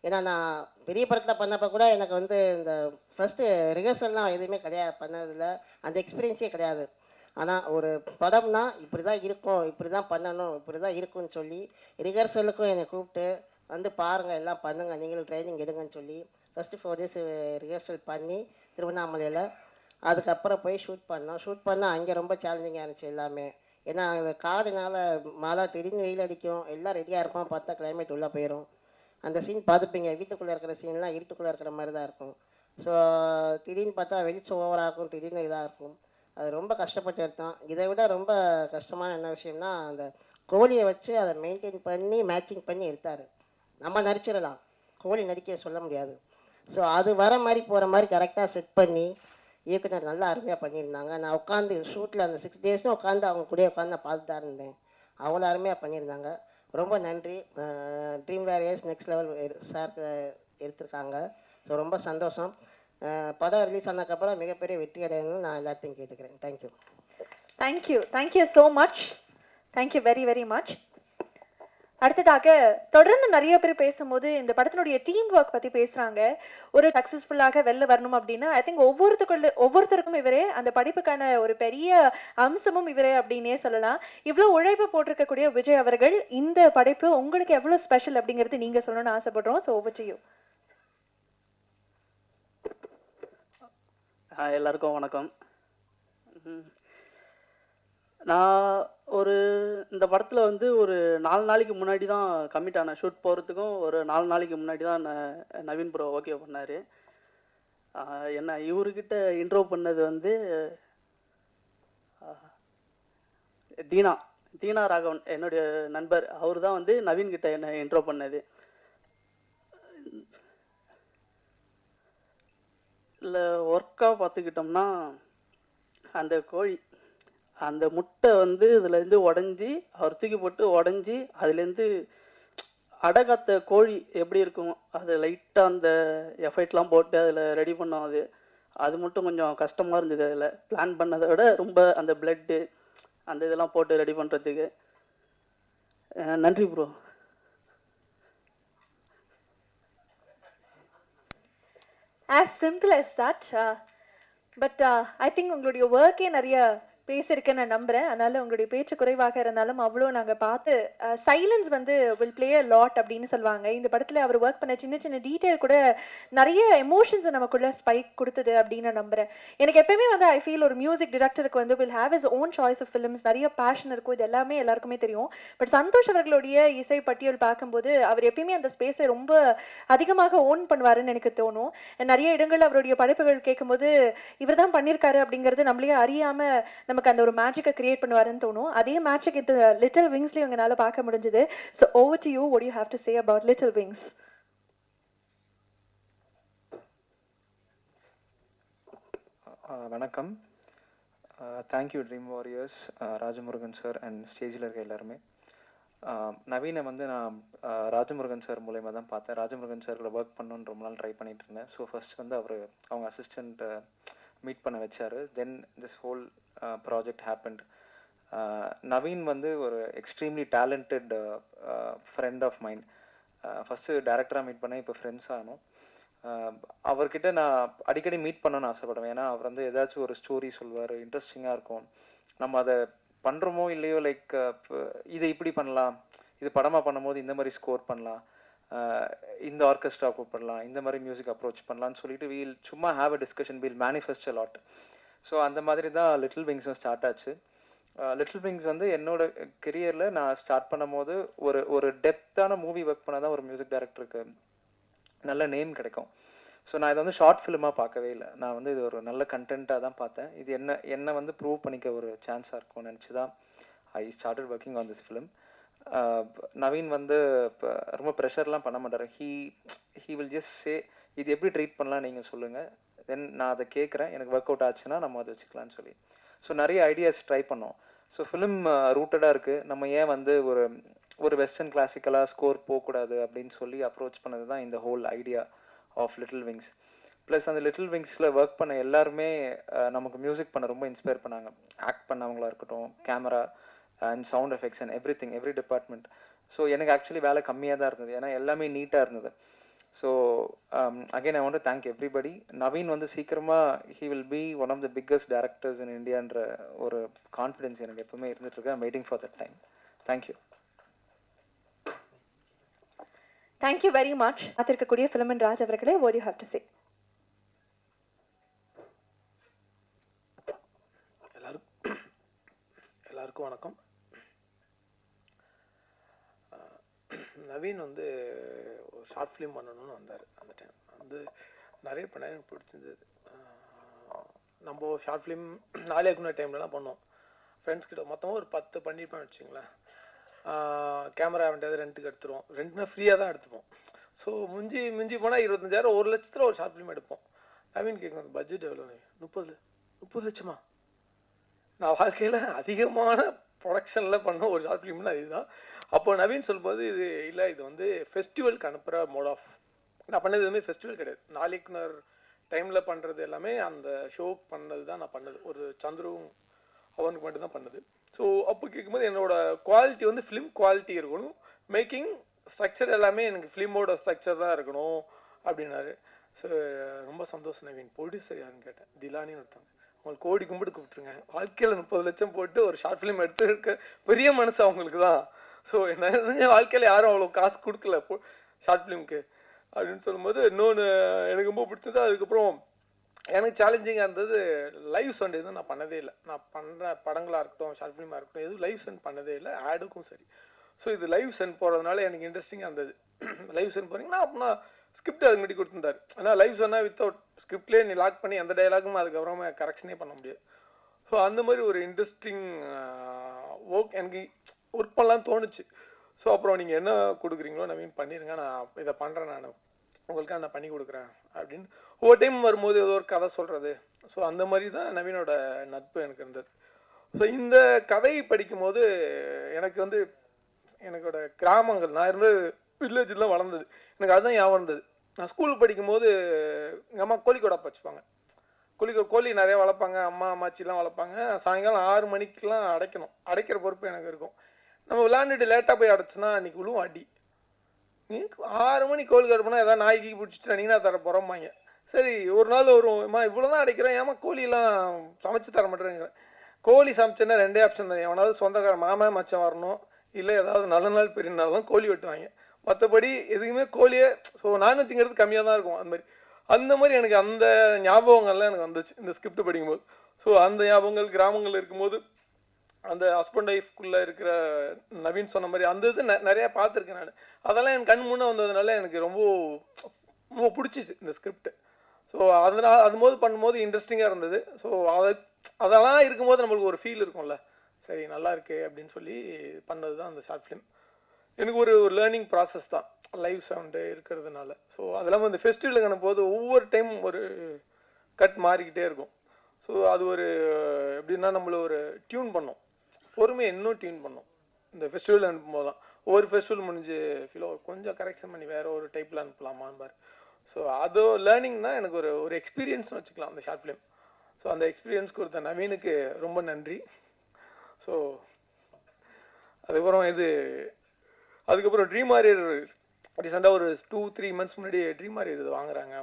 ஏன்னா நான் பெரிய படத்தில் பண்ணப்போ கூட எனக்கு வந்து இந்த ஃபஸ்ட்டு ரிஹர்சல்லாம் எதுவுமே கிடையாது, பண்ணதில்லை, அந்த எக்ஸ்பீரியன்ஸே கிடையாது. ஆனால் ஒரு படம்னா இப்படி தான் இருக்கும், இப்படி தான் பண்ணணும், இப்படி தான் இருக்குன்னு சொல்லி ரிஹர்சலுக்கும் என்னை கூப்பிட்டு வந்து பாருங்கள், எல்லாம் பண்ணுங்கள், நீங்களும் ட்ரைனிங் எடுங்கன்னு சொல்லி ஃபஸ்ட்டு 4 days ரிஹர்சல் பண்ணி திருவண்ணாமலையில் அதுக்கப்புறம் போய் ஷூட் பண்ணால் அங்கே ரொம்ப சேலஞ்சிங்காக இருந்துச்சு எல்லாமே. ஏன்னா அந்த காடுனால மழை, திடீர்னு வெயில் அடிக்கும், எல்லாம் ரெடியாக இருப்போம், பார்த்தா கிளைமேட் உள்ளே போயிடும். அந்த சீன் பார்த்துப்பீங்க, வீட்டுக்குள்ளே இருக்கிற சீன்லாம் இருட்டுக்குள்ளே இருக்கிற மாதிரி தான் இருக்கும். ஸோ திடீர்னு பார்த்தா வெளிச்சம் ஓவராக இருக்கும், திடீர்னு இதாக இருக்கும். அது ரொம்ப கஷ்டப்பட்டு எடுத்தோம். இதை விட ரொம்ப கஷ்டமான என்ன விஷயம்னா, அந்த கோழியை வச்சு அதை மெயின்டைன் பண்ணி மேட்சிங் பண்ணி எடுத்தார். நம்ம நடிச்சிடலாம், கோழி நடிக்க சொல்ல முடியாது. ஸோ அது வர மாதிரி போகிற மாதிரி கரெக்டாக செட் பண்ணி இயக்குனர் நல்லா அருமையாக பண்ணியிருந்தாங்க. நான் உட்காந்து ஷூட்டில் அந்த 6 days உட்காந்து அவங்க கூட உட்காந்து நான் பார்த்து தான் இருந்தேன். அவ்வளோ அருமையாக பண்ணியிருந்தாங்க. ரொம்ப நன்றி. Dream warriors next level sir எடுத்திருக்காங்க. ஸோ ரொம்ப சந்தோஷம். படம் ரிலீஸ் ஆனதுக்கப்புறம் மிகப்பெரிய வெற்றி அடையணும்னு நான் எல்லாத்தையும் கேட்டுக்கிறேன். Thank you so much. Thank you very very much. அடுத்ததாக தொடர்ந்து நிறைய பேர் பேசும்போது இந்த படத்தினுடைய டீம் ஒர்க் பத்தி பேசுறாங்க. ஒரு சக்சஸ்ஃபுல்லாக வெளில வரணும் அப்படின்னா ஐ திங்க் ஒவ்வொருத்தருக்கும் இவரே, அந்த படிப்புக்கான ஒரு பெரிய அம்சமும் இவரே அப்படின்னே சொல்லலாம். இவ்வளோ உழைப்பு போட்டிருக்கக்கூடிய விஜய் அவர்கள், இந்த படைப்பு உங்களுக்கு எவ்வளோ ஸ்பெஷல் அப்படிங்கிறது நீங்க சொல்லணும்னு ஆசைப்படுறோம். So over to you. எல்லாருக்கும் வணக்கம். நான் இந்த படத்தில் வந்து ஒரு 4 நாளைக்கு முன்னாடி தான் கமிட் ஆனேன். ஷூட் போகிறதுக்கும் ஒரு 4 நாளைக்கு முன்னாடி தான் நவீன் ப்ரோ ஓகே பண்ணார். என்ன இவர்கிட்ட இன்ட்ரோ பண்ணது வந்து தீனா ராகவன், என்னுடைய நண்பர். அவர் தான் வந்து நவீன்கிட்ட என்ன இன்ட்ரோ பண்ணது. இல்லை ஒர்க்காக பார்த்துக்கிட்டோம்னா, அந்த கோழி, அந்த முட்டை வந்து இதுலேருந்து உடஞ்சி, அவர் தூக்கி போட்டு உடஞ்சி, அதுலேருந்து அடகாத்த கோழி எப்படி இருக்கும், அது லைட்டாக அந்த எஃபெக்ட்லாம் போட்டு அதில் ரெடி பண்ணோம். அது மட்டும் கொஞ்சம் கஷ்டமாக இருந்தது. அதில் பிளான் பண்ணதை விட ரொம்ப அந்த பிளட்டு அந்த இதெல்லாம் போட்டு ரெடி பண்ணுறதுக்கு. நன்றி bro. as simple as that. But I think உங்களுடைய ஒர்க்கே நிறைய பேசியிருக்கேன்னு நான் நம்புகிறேன். அதனால் உங்களுடைய பேச்சு குறைவாக இருந்தாலும் அவ்வளோ நாங்கள் பார்த்து சைலன்ஸ் வந்து வில் பிளே அ லாட் அப்படின்னு சொல்லுவாங்க. இந்த படத்தில் அவர் ஒர்க் பண்ண சின்ன சின்ன டீட்டெயில் கூட நிறைய எமோஷன்ஸை நமக்குள்ளே ஸ்பைக் கொடுத்தது அப்படின்னு நான் நம்புகிறேன். எனக்கு எப்பயுமே வந்து ஐ ஃபீல் ஒரு மியூசிக் டிரெக்டருக்கு வந்து will have is own choice of films, நிறைய பேஷன் இருக்கும், இது எல்லாமே எல்லாருக்குமே தெரியும். பட் சந்தோஷ் அவர்களுடைய இசை பட்டியல் பார்க்கும்போது அவர் எப்பயுமே அந்த ஸ்பேஸை ரொம்ப அதிகமாக ஓன் பண்ணுவாருன்னு எனக்கு தோணும். நிறைய இடங்கள் அவருடைய படைப்புகள் கேட்கும்போது இவர் தான் பண்ணியிருக்காரு அப்படிங்கிறது நம்மளே அறியாமல் நமக்கு அந்த ஒரு மேஜிக்கை கிரியேட் பண்ணுவாருன்னு தோணும். அதே மேஜிக் இந்த லிட்டில் விங்ஸ்லயும் உங்களால பார்க்க முடிஞ்சது. So over to you, what you have to say about little wings? வணக்கம். Thank you dream warriors, Rajamurugan sir and ஸ்டேஜில் இருக்க எல்லாருமே. நவீனை வந்து நான் ராஜமுருகன் சார் மூலயமா தான் பார்த்தேன். ராஜமுருகன் சார் கூட ஒர்க் பண்ணணுன்னு ரொம்ப நாள் ட்ரை பண்ணிட்டு இருந்தேன். ஸோ ஃபர்ஸ்ட் வந்து அவங்க அசிஸ்டண்ட் மீட் பண்ண வச்சார். Then this whole project happened. Naveen வந்து ஒரு extremely talented friend of mind. First டேரக்டராக மீட் பண்ணேன், இப்போ ஃப்ரெண்ட்ஸ் ஆனோம். அவர்கிட்ட நான் அடிக்கடி மீட் பண்ணணும்னு ஆசைப்படுவேன். ஏன்னா அவர் வந்து ஏதாச்சும் ஒரு ஸ்டோரி சொல்லுவார், இன்ட்ரெஸ்டிங்காக இருக்கும். நம்ம அதை பண்ணுறோமோ இல்லையோ, லைக் இதை இப்படி பண்ணலாம், இது படமாக பண்ணும்போது இந்த மாதிரி ஸ்கோர் பண்ணலாம், இந்த ஆர்கெஸ்ட்ரா கூப்பிடலாம், இந்த மாதிரி மியூசிக் அப்ரோச் பண்ணலான்னு சொல்லிட்டு வீல் சும்மா have a discussion, we'll manifest a lot. So அந்த மாதிரி தான் லிட்டில் விங்ஸும் ஸ்டார்ட் ஆச்சு. லிட்டில் விங்ஸ் வந்து என்னோட கெரியரில் நான் ஸ்டார்ட் பண்ணும் போது ஒரு டெப்த்தான மூவி ஒர்க் பண்ணால் தான் ஒரு மியூசிக் டைரக்டருக்கு நல்ல நேம் கிடைக்கும். ஸோ நான் இதை வந்து ஷார்ட் ஃபிலிமாக பார்க்கவே இல்லை. நான் வந்து இது ஒரு நல்ல கண்டென்ட்டாக தான் பார்த்தேன். இது என்ன வந்து ப்ரூவ் பண்ணிக்க ஒரு சான்ஸாக இருக்கும்னு நினச்சி தான் I started working on this film. Naveen வந்து இப்போ ரொம்ப ப்ரெஷர்லாம் பண்ண மாட்டார். ஹீ வில் ஜஸ்ட் சே இது எப்படி ட்ரீட் பண்ணலாம் நீங்கள் சொல்லுங்கள், தென் நான் அதை கேட்குறேன், எனக்கு ஒர்க் அவுட் ஆச்சுன்னா நம்ம அதை வச்சுக்கலான்னு சொல்லி. ஸோ நிறைய ஐடியாஸ் ட்ரை பண்ணோம். ஸோ ஃபிலிம் ரூட்டடாக இருக்குது. நம்ம ஏன் வந்து ஒரு வெஸ்டர்ன் கிளாசிக்கலாக ஸ்கோர் போகக்கூடாது அப்படின்னு சொல்லி அப்ரோச் பண்ணது தான் இந்த whole idea of little wings. Plus அந்த லிட்டில் விங்ஸில் ஒர்க் பண்ண எல்லாருமே நமக்கு மியூசிக் பண்ண ரொம்ப இன்ஸ்பயர் பண்ணாங்க. ஆக்ட் பண்ணவங்களா இருக்கட்டும், camera and sound effects and every department. So எனக்கு ஆக்சுவலி வேலை கம்மியாக தான் இருந்தது, ஏன்னா எல்லாமே நீட்டாக இருந்தது. So again I want to thank everybody. Naveen வந்து சீக்கிரமாக he will be one of the biggest directors in இந்தியான்ற ஒரு கான்ஃபிடென்ஸ் எனக்கு எப்பவுமே இருந்துகிட்ருக்கு. I'm waiting for that time. Thank you. Thank you very much. பார்த்திருக்கக்கூடிய ஃபிலிமன் ராஜ் அவர்களே, what you have to say? எல்லாருக்கும் வணக்கம். நவீன் வந்து ஒரு ஷார்ட் ஃபிலிம் பண்ணணும்னு வந்தார். அந்த டைம் வந்து நிறைய பண்ண எனக்கு பிடிச்சிருந்தது. நம்ம ஷார்ட் ஃபிலிம் 4 இயக்குனர் டைம்லலாம் பண்ணோம். ஃப்ரெண்ட்ஸ் கிட்ட மொத்தமாக ஒரு 10 பண்ணியிருப்பேன் வச்சுங்களேன். கேமரா வேண்டியது ரெண்ட்டுக்கு எடுத்துருவோம். ரெண்ட்னா ஃப்ரீயாக தான் எடுத்துப்போம். ஸோ மிஞ்சி போனால் 25,000 1 லட்சத்தில் ஒரு ஷார்ட் ஃபிலிம் எடுப்போம். நவீன் கேட்கும், பட்ஜெட் எவ்வளோ? 30 லட்சமா? நான் வாழ்க்கையில் அதிகமான ப்ரொடக்ஷனில் பண்ண ஒரு ஷார்ட் ஃபிலிம்னா இதுதான். அப்போ நவீன் சொல்லும்போது இது வந்து ஃபெஸ்டிவலுக்கு அனுப்புகிற மோட் ஆஃப், நான் பண்ணது எதுவுமே ஃபெஸ்டிவல் கிடையாது. 4 இயக்குனர் டைமில் பண்ணுறது எல்லாமே அந்த ஷோ பண்ணது தான் நான் பண்ணது. ஒரு சந்துருவும் அவனுக்கு மட்டும் தான் பண்ணது. ஸோ அப்போ கேட்கும்போது என்னோடய குவாலிட்டி வந்து ஃபிலிம் குவாலிட்டி இருக்கணும், மேக்கிங் ஸ்ட்ரக்சர் எல்லாமே எனக்கு ஃபிலிமோட ஸ்ட்ரக்சர் தான் இருக்கணும் அப்படின்னாரு. ஸோ ரொம்ப சந்தோஷம் நவீன். ப்ரொடியூசர் யாருன்னு கேட்டேன். திலானின்னு ஒருத்தவங்க. அவங்களுக்கு கோடி கும்பிட்டு கூப்பிட்டுருங்க. வாழ்க்கையில் 30 லட்சம் போட்டு ஒரு ஷார்ட் ஃபிலிம் எடுத்து இருக்க பெரிய மனசு அவங்களுக்கு தான். ஸோ என்ன வாழ்க்கையில் யாரும் அவ்வளோ காசு கொடுக்கல ஷார்ட் ஃபிலிமுக்கு அப்படின்னு சொல்லும்போது இன்னொன்று எனக்கு ரொம்ப பிடிச்சது. அதுக்கப்புறம் எனக்கு சேலஞ்சிங்காக இருந்தது லைவ் சென்ட் எதுவும் நான் பண்ணதே இல்லை. நான் பண்ணுற படங்களாக இருக்கட்டும், ஷார்ட் ஃபிலிமாக இருக்கட்டும், எதுவும் லைவ் சென்ட் பண்ணதே இல்லை, ஆடுக்கும் சரி. ஸோ இது லைவ் சென்ட் போகிறதுனால எனக்கு இன்ட்ரெஸ்டிங்காக இருந்தது. லைவ் சென்ட் போகிறீங்கன்னா அப்படின்னா ஸ்கிரிப்ட் அதுக்கு முன்னாடி கொடுத்துருந்தாரு. ஆனால் லைவ் சொன்னால் வித்தவுட் ஸ்கிரிப்ட்லேயே நீ லாக் பண்ணி எந்த டைலாகும் அதுக்கப்புறமா கரெக்ஷனே பண்ண முடியாது. ஸோ அந்த மாதிரி ஒரு இன்ட்ரெஸ்டிங் ஒர்க் எனக்கு ஒர்க் பண்ணலான்னு தோணுச்சு. ஸோ அப்புறம் நீங்கள் என்ன கொடுக்குறீங்களோ நவீன் பண்ணிடுங்க, நான் இதை பண்ணுறேன், நான் உங்களுக்காக நான் பண்ணி கொடுக்குறேன் அப்படின்னு ஒவ்வொரு டைம் வரும்போது ஏதோ ஒரு கதை சொல்கிறது. ஸோ அந்த மாதிரி தான் நவீனோட நட்பு எனக்கு இருந்தது. ஸோ இந்த கதை படிக்கும்போது எனக்கு வந்து எனக்கோட கிராமங்கள், நான் இருந்த வில்லேஜில் தான் வளர்ந்தது, எனக்கு அதுதான் ஞாபகம் இருந்தது. நான் ஸ்கூல் படிக்கும்போது எங்கள் அம்மா கோழிக்கோடா வச்சுப்பாங்க. கோழி நிறையா வளர்ப்பாங்க, அம்மாச்சிலாம் வளர்ப்பாங்க. சாயங்காலம் 6 மணிக்கெலாம் அடைக்கிற பொறுப்பு எனக்கு இருக்கும். நம்ம விளாண்டுட்டு லேட்டாக போய் அடைச்சோன்னா அன்றைக்கி விழுவும் அடி. 6 மணி கோழி கடுப்புனா ஏதாவது நாய்க்கு பிடிச்சிட்டு நீனா தர போகிறோம்பாங்க. சரி ஒரு நாள் வரும்மா இவ்வளோ தான் அடைக்கிறேன், ஏமா கோழிலாம் சமைச்சு தர மாட்டேங்கிறேன். கோழி சமைச்சேன்னா 2 ஆப்ஷன் தான். எவனாவது சொந்தக்கார மாமா மச்சம் வரணும், இல்லை ஏதாவது நல்ல நாள் பெரிய நாள் தான் கோழி வெட்டுவாங்க. மற்றபடி எதுக்குமே கோழியே ஸோ நான்வெஜ்ங்கிறது கம்மியாக தான் இருக்கும். அந்த மாதிரி எனக்கு அந்த ஞாபகங்கள்லாம் எனக்கு வந்துச்சு இந்த ஸ்கிரிப்ட் படிக்கும்போது. ஸோ அந்த ஞாபகங்கள் கிராமங்கள் இருக்கும்போது அந்த ஹஸ்பண்ட் ஒய்ஃப்குள்ளே இருக்கிற நவீன் சொன்ன மாதிரி அந்த இது நிறையா பார்த்துருக்கேன் நான். அதெல்லாம் என் கண் முன்னே வந்ததுனால எனக்கு ரொம்ப ரொம்ப பிடிச்சிச்சு இந்த ஸ்கிரிப்ட். ஸோ அதனால் அதுபோது பண்ணும்போது இன்ட்ரெஸ்டிங்காக இருந்தது. ஸோ அதெல்லாம் இருக்கும்போது நம்மளுக்கு ஒரு ஃபீல் இருக்கும்ல, சரி நல்லா இருக்கு அப்படின்னு சொல்லி பண்ணது தான் அந்த ஷார்ட் ஃபிலிம். எனக்கு ஒரு லேர்னிங் ப்ராசஸ் தான் லைவ் சவுண்டு இருக்கிறதுனால. ஸோ அதெல்லாம் இந்த ஃபெஸ்டிவலுக்கு அனுப்பும்போது ஒவ்வொரு டைம் ஒரு கட் மாறிக்கிட்டே இருக்கும். ஸோ அது ஒரு எப்படின்னா நம்மள ஒரு டியூன் பண்ணோம், பொறுமையை இன்னும் டியூன் பண்ணோம் இந்த ஃபெஸ்டிவல் அனுப்பும்போது தான். ஒவ்வொரு ஃபெஸ்டிவல் முடிஞ்சு கொஞ்சம் கரெக்ஷன் பண்ணி வேறு ஒரு டைப்பில் அனுப்பலாமான்னு பாரு. ஸோ அது லேர்னிங் தான் எனக்கு ஒரு எக்ஸ்பீரியன்ஸ்னு வச்சுக்கலாம் அந்த ஷார்ட் ஃபிலிம். ஸோ அந்த எக்ஸ்பீரியன்ஸ் கொடுத்த நவீனுக்கு ரொம்ப நன்றி. ஸோ அதுக்கப்புறம் ட்ரீம் வாரியர் ரீசெண்டாக ஒரு 2-3 மந்த்ஸ் முன்னாடி ட்ரீம் வாரியர் இது வாங்குறாங்க.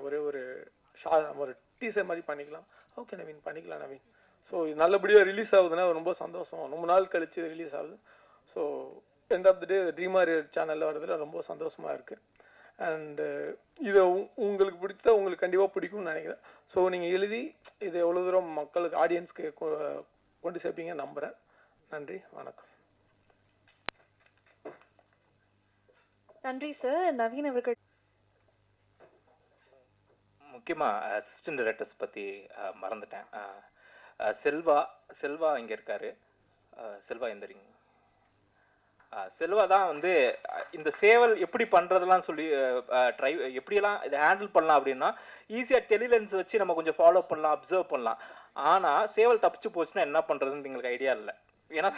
ஒரு டீசர் மாதிரி பண்ணிக்கலாம். ஓகே நவீன் பண்ணிக்கலாம் நவீன். ஸோ இது நல்லபடியாக ரிலீஸ் ஆகுதுன்னா ரொம்ப சந்தோஷம். ரொம்ப நாள் கழிச்சு ரிலீஸ் ஆகுது. So end of the day dream warrior சேனலில் வரதுல ரொம்ப சந்தோஷமாக இருக்குது. அண்டு இதை உங்களுக்கு பிடிச்சா உங்களுக்கு கண்டிப்பாக பிடிக்கும்னு நினைக்கிறேன். ஸோ நீங்கள் எழுதி இதை எவ்வளோ தூரம் மக்களுக்கு ஆடியன்ஸ்க்கு கொண்டு சேர்ப்பீங்க நம்புகிறேன். நன்றி, வணக்கம். நன்றி சார். நவீன் அவர்கள் முக்கியமாக அசிஸ்டன்ட் டைரக்டர்ஸ் பற்றி மறந்துட்டேன். செல்வா இங்கே இருக்கார். செல்வா எந்திரிங்க. செல்வா தான் வந்து இந்த சேவல் எப்படி பண்ணுறதெல்லாம் சொல்லி எப்படியெல்லாம் இதை ஹேண்டில் பண்ணலாம் அப்படின்னா ஈஸியாக டெலிலென்ஸ் வச்சு நம்ம கொஞ்சம் ஃபாலோ பண்ணலாம், அப்சர்வ் பண்ணலாம். ஆனால் சேவல் தப்பிச்சு போச்சுன்னா என்ன பண்ணுறதுன்னு எங்களுக்கு ஐடியா இல்லை. ஏன்னா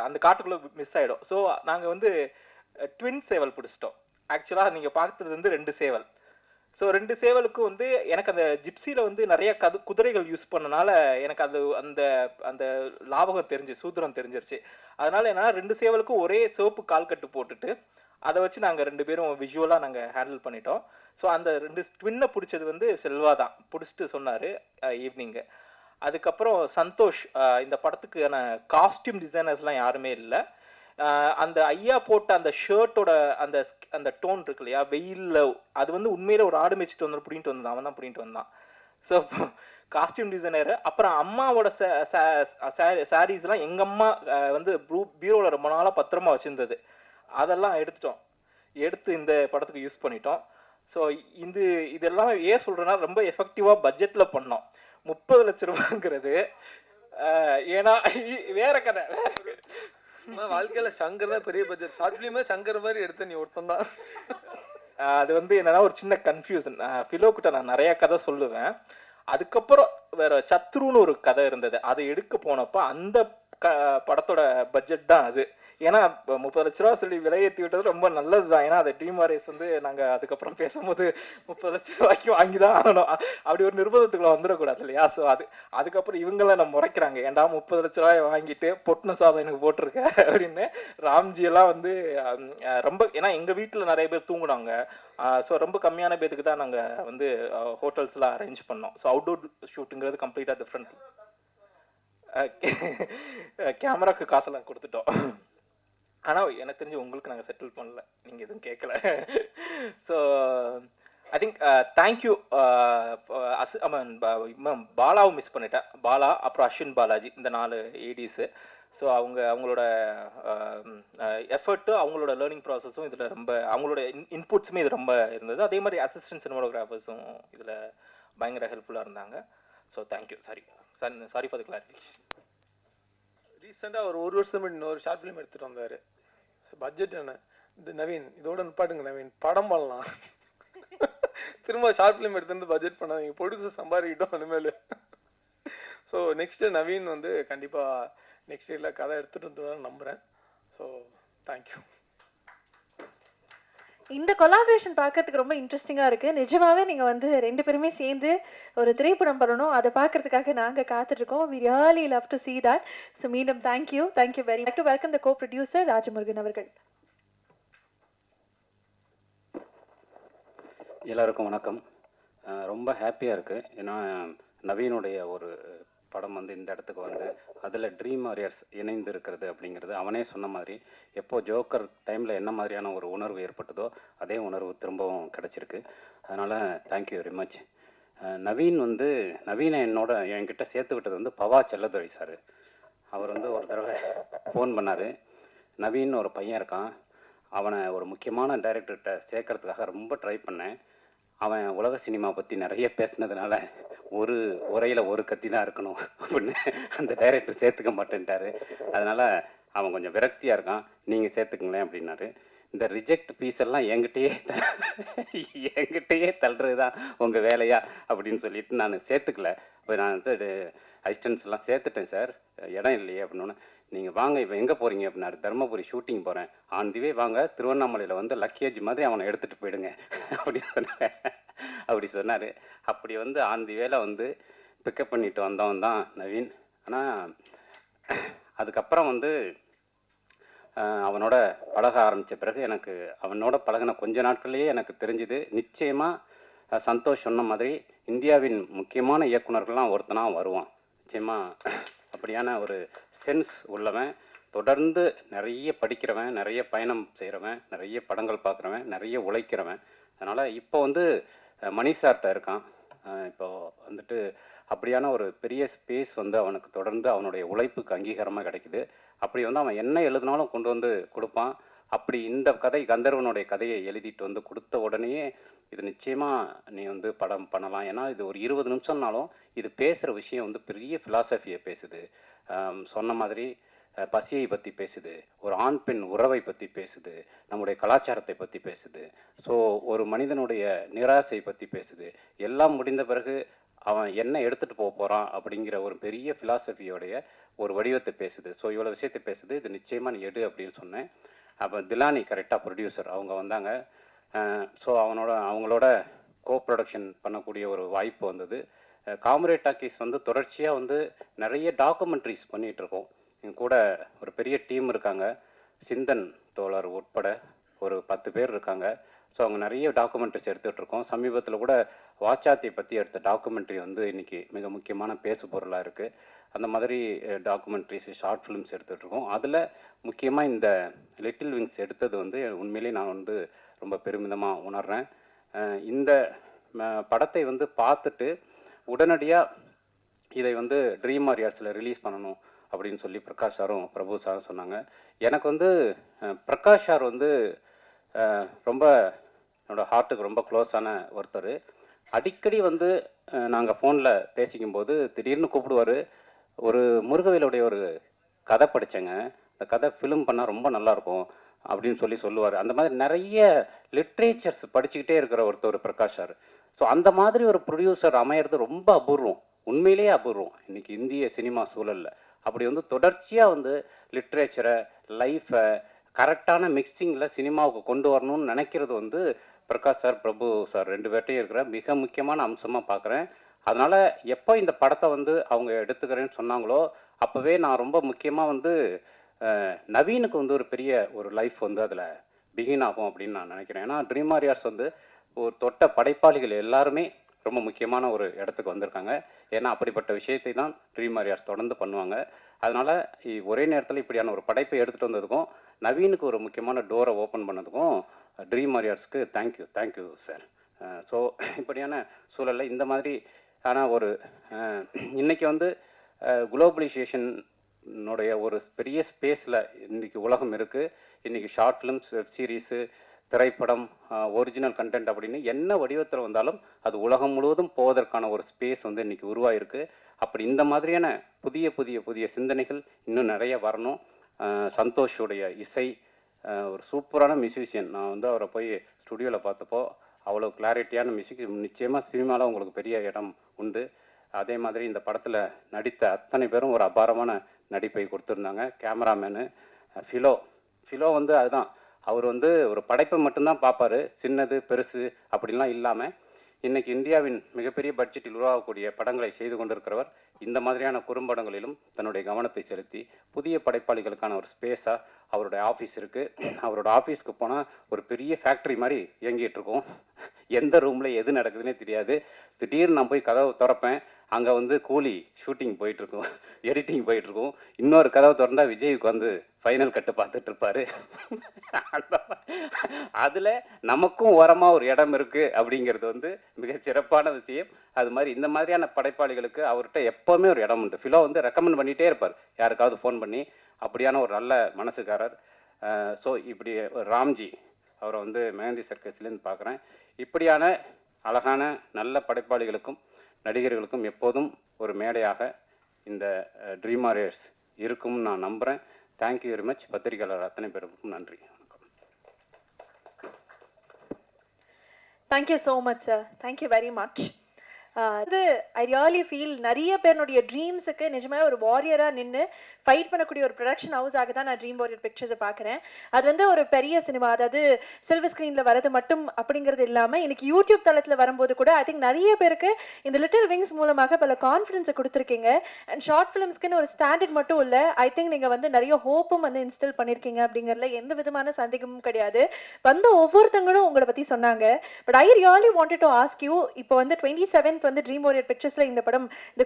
அந்த காட்டுக்குள்ளே மிஸ் ஆகிடும். ஸோ நாங்கள் வந்து ட்வின் சேவல் பிடிச்சிட்டோம். ஆக்சுவலாக நீங்கள் பார்த்தது வந்து 2 சேவல். ஸோ 2 சேவலுக்கும் வந்து எனக்கு அந்த ஜிப்சியில் வந்து நிறைய குதிரைகள் யூஸ் பண்ணனால எனக்கு அது அந்த லாபகம் சூத்திரம் தெரிஞ்சிருச்சு. அதனால் என்னன்னா 2 சேவலுக்கும் ஒரே சிவப்பு கால்கட்டு போட்டுட்டு அதை வச்சு நாங்கள் 2 பேரும் விஷுவலாக நாங்கள் ஹேண்டில் பண்ணிட்டோம். ஸோ அந்த 2 ட்வின்னை பிடிச்சது வந்து செல்வா தான் பிடிச்சிட்டு சொன்னார் ஈவினிங்கு. அதுக்கப்புறம் சந்தோஷ், இந்த படத்துக்கான காஸ்டியூம் டிசைனர்ஸ்லாம் யாருமே இல்லை. அந்த ஐயா போட்ட அந்த ஷர்ட்டோட அந்த டோன் இருக்கு இல்லையா வெயிலில், அது வந்து உண்மையில ஒரு ஆடு மேய்ச்சிட்டு வந்து பிடிங்கிட்டு வந்தான், அவன் தான் பிடிங்கிட்டு வந்தான். So costume designer. அப்புறம் அம்மாவோட சாரீஸ்லாம் எங்கள் அம்மா வந்து பீரோவில் ரொம்ப நாளாக பத்திரமா வச்சுருந்தது, அதெல்லாம் எடுத்து இந்த படத்துக்கு யூஸ் பண்ணிட்டோம். ஸோ இதெல்லாம் ஏன் சொல்கிறேன்னா ரொம்ப எஃபெக்டிவாக பட்ஜெட்டில் பண்ணோம். 30 லட்ச ரூபாங்கிறது ஏன்னா வேற கதை. வாழ்க்கையில் சங்கர் தான் பெரிய பட்ஜெட். ஷார்ட் ஃபிலிமே சங்கர் மாதிரி எடுத்த நீ ஒருத்தன் தான். அது வந்து என்னன்னா ஒரு சின்ன கன்ஃபியூஷன். ஃபிலோக்கிட்ட நான் நிறைய கதை சொல்லுவேன். அதுக்கப்புறம் வேற சத்ருன்னு ஒரு கதை இருந்தது, அதை எடுக்க போனப்போ அந்த படத்தோட பட்ஜெட் தான் அது. ஏன்னா இப்போ 30 லட்ச ரூபா சொல்லி விலையேற்றி விட்டது ரொம்ப நல்லது தான். ஏன்னா அதை ட்ரீம் வாரியர்ஸ் வந்து நாங்கள் அதுக்கப்புறம் பேசும்போது 30 லட்ச ரூபாய்க்கு வாங்கி தான் ஆகணும், அப்படி ஒரு நிர்பந்தத்துக்குள்ள வந்துடக்கூடாது இல்லையா? ஸோ அதுக்கப்புறம் இவங்களாம் நம்ம முறைக்கிறாங்க, ஏன்டா 30 லட்ச ரூபாய் வாங்கிட்டு பொட்டின சாதம் எனக்கு போட்டிருக்க அப்படின்னு. ராம்ஜி எல்லாம் வந்து ரொம்ப, ஏன்னா எங்கள் வீட்டில் நிறைய பேர் தூங்குனாங்க. ஸோ ரொம்ப கம்மியான பேத்துக்கு தான் நாங்கள் வந்து ஹோட்டல்ஸ்லாம் அரேஞ்ச் பண்ணோம். ஸோ அவுட்டோர் ஷூட்டுங்கிறது கம்ப்ளீட்டாக டிஃப்ரெண்ட். கேமராக்கு காசெல்லாம் கொடுத்துட்டோம். ஆனால் எனக்கு தெரிஞ்சு உங்களுக்கு நாங்கள் செட்டில் பண்ணல, நீங்கள் எதுவும் கேட்கல. So I think thank you. பாலாவை மிஸ் பண்ணிட்டேன். பாலா, அப்புறம் அஸ்வின் பாலாஜி, இந்த 4 ஏடிஸு. ஸோ அவங்களோட எஃபர்ட்டு, அவங்களோட லேர்னிங் ப்ராசஸும் இதில் ரொம்ப, அவங்களோட இன்புட்ஸுமே இது ரொம்ப இருந்தது. அதே மாதிரி அசிஸ்டன்ட் சினிமாட்டோகிராஃபர்ஸும் இதில் பயங்கர ஹெல்ப்ஃபுல்லாக இருந்தாங்க. So thank you. Sorry for the clarification. ரீசெண்டாக ஒரு வருஷம் முன்னாடி இன்னொரு ஷார்ட் ஃபிலிம் எடுத்துகிட்டு வந்தார். பட்ஜெட் என்ன, இந்த நவீன் இதோட நிப்பாட்டுங்க நவீன், படம் பண்ணலாம். திரும்ப ஷார்ட் ஃபிலிம் எடுத்து பட்ஜெட் பண்ணாதீங்க, ப்ரொடியூசர் சம்பாதிக்கிட்டோம் இனிமேல். ஸோ நெக்ஸ்ட்டு நவீன் வந்து கண்டிப்பாக நெக்ஸ்ட் இயரில் கதை எடுத்துகிட்டு வந்து நம்புகிறேன். So thank you. இந்த கொலாபரேஷன் பார்க்கறதுக்கு ரொம்ப இன்ட்ரெஸ்டிங்காக இருக்குது. நிஜமாவே நீங்கள் வந்து 2 பேருமே சேர்ந்து ஒரு திரைப்படம் பண்ணணும், அதை பார்க்கறதுக்காக நாங்கள் காத்துட்ருக்கோம். We really love to see that. So மீண்டும் thank you very much. To welcome the co producer Rajamurugan அவர்கள். எல்லாருக்கும் வணக்கம். ரொம்ப ஹாப்பியாக இருக்குது. ஏன்னா நவீனுடைய ஒரு படம் வந்து இந்த இடத்துக்கு வந்து அதில் ட்ரீம் வாரியர்ஸ் இணைந்து இருக்கிறது அப்படிங்கிறது, அவனே சொன்ன மாதிரி எப்போது ஜோக்கர் டைமில் என்ன மாதிரியான ஒரு உணர்வு ஏற்பட்டதோ அதே உணர்வு திரும்பவும் கிடச்சிருக்கு. அதனால் தேங்க்யூ வெரி மச். நவீனை என்கிட்ட சேர்த்து விட்டது வந்து பவா செல்லதுரை சார். அவர் வந்து ஒரு தடவை ஃபோன் பண்ணார், நவீன் ஒரு பையன் இருக்கான், அவனை ஒரு முக்கியமான டைரக்டர்கிட்ட சேர்க்கறதுக்காக ரொம்ப ட்ரை பண்ணேன். அவன் உலக சினிமா பற்றி நிறைய பேசினதுனால ஒரு உரையில் ஒரு கத்தி தான் இருக்கணும் அப்படின்னு அந்த டைரக்டர் சேர்த்துக்க மாட்டேன்ட்டார். அதனால் அவன் கொஞ்சம் விரக்தியாக இருக்கான், நீங்கள் சேர்த்துக்குங்களேன் அப்படின்னாரு. இந்த ரிஜெக்ட் பீஸ் எல்லாம் என்கிட்டயே தள்ளுறது தான் உங்கள் வேலையா அப்படின்னு சொல்லிட்டு நான் சேர்த்துக்கல. இப்போ நான் அசிஸ்டன்ஸ் எல்லாம் சேர்த்துட்டேன் சார், இடம் இல்லையே அப்படின்னு. நீங்கள் வாங்க, இப்போ எங்கே போகிறீங்க அப்படின்னாரு. தருமபுரி ஷூட்டிங் போகிறேன். ஆந்திவே வாங்க, திருவண்ணாமலையில் வந்து லக்கேஜ் மாதிரி அவனை எடுத்துகிட்டு போயிடுங்க அப்படி சொன்னார். அப்படி வந்து ஆந்திவேல வந்து பிக்கப் பண்ணிட்டு வந்தவன் தான் நவீன். ஆனால் அதுக்கப்புறம் வந்து அவனோட பழக ஆரம்பித்த பிறகு எனக்கு அவனோட பழகின கொஞ்ச நாட்கள்லேயே எனக்கு தெரிஞ்சுது, நிச்சயமாக சந்தோஷ் சொன்ன மாதிரி இந்தியாவின் முக்கியமான இயக்குனர்கள்லாம் ஒருத்தனாக வருவான். நிச்சயமாக அப்படியான ஒரு சென்ஸ் உள்ளவன், தொடர்ந்து நிறைய படிக்கிறவன், நிறைய பயணம் செய்கிறவன், நிறைய படங்கள் பார்க்குறவன், நிறைய உழைக்கிறவன். அதனால் இப்போ வந்து மணிசார்ட்ட இருக்கான். இப்போ வந்துட்டு அப்படியான ஒரு பெரிய ஸ்பேஸ் வந்து அவனுக்கு தொடர்ந்து அவனுடைய உழைப்புக்கு அங்கீகாரமாக கிடைக்குது. அப்படி வந்து அவன் என்ன எழுதினாலும் கொண்டு வந்து கொடுப்பான். அப்படி இந்த கதை கந்தர்வனுடைய கதையை எழுதிட்டு வந்து கொடுத்த உடனேயே இது நிச்சயமாக நீ வந்து படம் பண்ணலாம். ஏன்னா இது ஒரு 20 நிமிஷம்னாலும் இது பேசுகிற விஷயம் வந்து பெரிய ஃபிலாசபியை பேசுது. சொன்ன மாதிரி பசியை பற்றி பேசுது, ஒரு ஆண் பெண் உறவை பற்றி பேசுது, நம்முடைய கலாச்சாரத்தை பற்றி பேசுது, ஸோ ஒரு மனிதனுடைய நிராசை பற்றி பேசுது. எல்லாம் முடிந்த பிறகு அவன் என்ன எடுத்துகிட்டு போகிறான் அப்படிங்கிற ஒரு பெரிய ஃபிலாசபியோடைய ஒரு வடிவத்தை பேசுது. ஸோ இவ்வளோ விஷயத்தை பேசுது. இது நிச்சயமாக நீ எடு அப்படின்னு சொன்னேன். அப்போ திலானி கரெக்டாக ப்ரொடியூசர் அவங்க வந்தாங்க. ஸோ அவங்களோட கோ ப்ரொடக்ஷன் பண்ணக்கூடிய ஒரு வாய்ப்பு வந்தது. காம்ரேட் டாக்கீஸ் வந்து தொடர்ச்சியாக வந்து நிறைய டாக்குமெண்ட்ரிஸ் பண்ணிகிட்ருக்கோம். எங்கள் கூட ஒரு பெரிய டீம் இருக்காங்க, சிந்தன் தோழர் உட்பட ஒரு 10 பேர் இருக்காங்க. ஸோ அவங்க நிறைய டாக்குமெண்ட்ரிஸ் எடுத்துகிட்ருக்கோம். சமீபத்தில் கூட வாச்சாத்தியை பற்றி எடுத்த டாக்குமெண்ட்ரி வந்து இன்றைக்கி மிக முக்கியமான பேசு பொருளாக இருக்குது. அந்த மாதிரி டாக்குமெண்ட்ரிஸ், ஷார்ட் ஃபிலிம்ஸ் எடுத்துகிட்ருக்கோம். அதில் முக்கியமாக இந்த லிட்டில் விங்ஸ் எடுத்தது வந்து உண்மையிலேயே நான் வந்து ரொம்ப பெருமிதமாக உணர்கிறேன். இந்த படத்தை வந்து பார்த்துட்டு உடனடியாக இதை வந்து ட்ரீம் வாரியர்ஸில் ரிலீஸ் பண்ணணும் அப்படின்னு சொல்லி பிரகாஷ் சாரும் பிரபு சாரும் சொன்னாங்க. எனக்கு வந்து பிரகாஷ் சார் வந்து ரொம்ப என்னோடய ஹார்ட்டுக்கு ரொம்ப க்ளோஸான ஒருத்தர். அடிக்கடி வந்து நாங்கள் ஃபோனில் பேசிக்கும்போது திடீர்னு கூப்பிடுவார். ஒரு முருகவேலுடைய ஒரு கதை படித்தேங்க, அந்த கதை ஃபிலிம் பண்ணால் ரொம்ப நல்லாயிருக்கும் அப்படின்னு சொல்லுவார். அந்த மாதிரி நிறைய லிட்ரேச்சர்ஸ் படிச்சுக்கிட்டே இருக்கிற ஒருத்தர் பிரகாஷ் சார். ஸோ அந்த மாதிரி ஒரு ப்ரொடியூசர் அமையிறது ரொம்ப அபூர்வம், உண்மையிலேயே அபூர்வம் இன்றைக்கி இந்திய சினிமா சூழலில். அப்படி வந்து தொடர்ச்சியாக வந்து லிட்ரேச்சரை, லைஃப்பை கரெக்டான மிக்சிங்கில் சினிமாவுக்கு கொண்டு வரணும்னு நினைக்கிறது வந்து பிரகாஷ் சார், பிரபு சார் 2 பேர்ட்டையும் இருக்கிற மிக முக்கியமான அம்சமாக பார்க்குறேன். அதனால் எப்போ இந்த படத்தை வந்து அவங்க எடுத்துக்கிறேன்னு சொன்னாங்களோ அப்போவே நான் ரொம்ப முக்கியமாக வந்து நவீனுக்கு வந்து ஒரு பெரிய ஒரு லைஃப் வந்து அதில் பிகின் ஆகும் அப்படின்னு நான் நினைக்கிறேன். ஏன்னா ட்ரீம் வாரியர்ஸ் வந்து ஒரு தொட்ட படைப்பாளிகள் எல்லாருமே ரொம்ப முக்கியமான ஒரு இடத்துக்கு வந்திருக்காங்க. ஏன்னா அப்படிப்பட்ட விஷயத்தை தான் ட்ரீம் வாரியர்ஸ் தொடர்ந்து பண்ணுவாங்க. அதனால் ஒரே நேரத்தில் இப்படியான ஒரு படைப்பை எடுத்துகிட்டு வந்ததுக்கும் நவீனுக்கு ஒரு முக்கியமான டோரை ஓப்பன் பண்ணதுக்கும் ட்ரீம் வாரியர்ஸ்க்கு தேங்க்யூ சார். ஸோ இப்படியான சூழலில் இந்த மாதிரி ஆனால் ஒரு இன்றைக்கி வந்து குளோபலைசேஷனுடைய ஒரு பெரிய ஸ்பேஸில் இன்றைக்கி உலகம் இருக்குது. இன்றைக்கி ஷார்ட் ஃபிலிம்ஸ், வெப் சீரிஸு, திரைப்படம், ஒரிஜினல் கண்டென்ட் அப்படின்னு என்ன வடிவத்தில் வந்தாலும் அது உலகம் முழுவதும் போவதற்கான ஒரு ஸ்பேஸ் வந்து இன்றைக்கி உருவாயிருக்கு. அப்படி இந்த மாதிரியான புதிய சிந்தனைகள் இன்னும் நிறைய வரணும். சந்தோஷுடைய இசை ஒரு சூப்பரான மியூசிஷியன். நான் வந்து அவரை போய் ஸ்டுடியோவில் பார்த்தப்போ அவ்வளோ கிளாரிட்டியான மியூசிக். நிச்சயமாக சினிமாவில் உங்களுக்கு பெரிய இடம் உண்டு. அதே மாதிரி இந்த படத்தில் நடித்த அத்தனை பேரும் ஒரு அபாரமான நடிப்பை கொடுத்துருந்தாங்க. கேமராமேனு ஃபிலோ வந்து அதுதான், அவர் வந்து ஒரு படைப்பை மட்டும்தான் பார்ப்பார், சின்னது பெருசு அப்படிலாம் இல்லாமல் இன்றைக்கி இந்தியாவின் மிகப்பெரிய பட்ஜெட்டில் உருவாகக்கூடிய படங்களை செய்து கொண்டிருக்கிறவர் இந்த மாதிரியான குறும்படங்களிலும் தன்னுடைய கவனத்தை செலுத்தி புதிய படைப்பாளிகளுக்கான ஒரு ஸ்பேஸாக அவருடைய ஆஃபீஸ் இருக்குது. அவரோட ஆஃபீஸ்க்கு போனால் ஒரு பெரிய ஃபேக்ட்ரி மாதிரி இயங்கிட்டு இருக்கும். எந்த ரூமில் எது நடக்குதுன்னே தெரியாது. திடீர்னு நான் போய் கதவை திறப்பேன், அங்கே வந்து கூலி ஷூட்டிங் போயிட்டுருக்கும், எடிட்டிங் போயிட்டுருக்கும். இன்னொரு கதவை திறந்தால் விஜய்க்கு வந்து ஃபைனல் கட்டு பார்த்துட்டு இருப்பார். அதில் நமக்கும் ஓரமாக ஒரு இடம் இருக்குது அப்படிங்கிறது வந்து மிக சிறப்பான விஷயம். அது மாதிரி இந்த மாதிரியான படைப்பாளிகளுக்கு அவர்கிட்ட எப்போவுமே ஒரு இடம் உண்டு. ஃபிலோ வந்து ரெக்கமெண்ட் பண்ணிகிட்டே இருப்பார் யாருக்காவது ஃபோன் பண்ணி. அப்படியான ஒரு நல்ல மனசுக்காரர். ஸோ இப்படி ராம்ஜி அவரை வந்து மெஹந்தி சர்க்கஸ்லேருந்து பார்க்குறேன். இப்படியான அழகான நல்ல படைப்பாளிகளுக்கும் நடிகர்களுக்கும் எப்போதும் ஒரு மேடையாக இந்த ட்ரீம் வாரியர்ஸ் இருக்கும்னு நான் நம்புகிறேன். Thank you very much. பத்திரிகையாளர் அத்தனை பேருக்கும் நன்றி. Thank you so much sir. Thank you very much. இது ஐ ரியலி ஃபீல் நிறைய பேருடைய ட்ரீம்ஸுக்கு நிஜமாக ஒரு வாரியராக நின்று ஃபைட் பண்ணக்கூடிய ஒரு ப்ரொடக்ஷன் ஹவுஸாக தான் நான் ட்ரீம் வாரியர் பிக்சர்ஸை பார்க்குறேன். அது வந்து ஒரு பெரிய சினிமா, அதாவது சில்வர் ஸ்க்ரீனில் வரது மட்டும் அப்படிங்கிறது இல்லாமல் இன்னைக்கு யூடியூப் தளத்தில் வரும்போது கூட ஐ திங்க் நிறைய பேருக்கு இந்த லிட்டில் விங்ஸ் மூலமாக பல கான்ஃபிடென்ஸை கொடுத்துருக்கீங்க. அண்ட் ஷார்ட் ஃபிலிம்ஸ்க்குன்னு ஒரு ஸ்டாண்டர்ட் மட்டும் இல்லை, ஐ திங்க் நீங்கள் வந்து நிறைய ஹோப்பும் வந்து இன்ஸ்டால் பண்ணியிருக்கீங்க அப்படிங்கிறதுல எந்த விதமான சந்தேகமும் கிடையாது. வந்து ஒவ்வொருத்தங்களும் உங்களை பற்றி சொன்னாங்க. But I really wanted to ask you, இப்போ வந்து 27th வந்து ட்ரீம் வாரியர் பிக்சர்ஸ்ல இந்த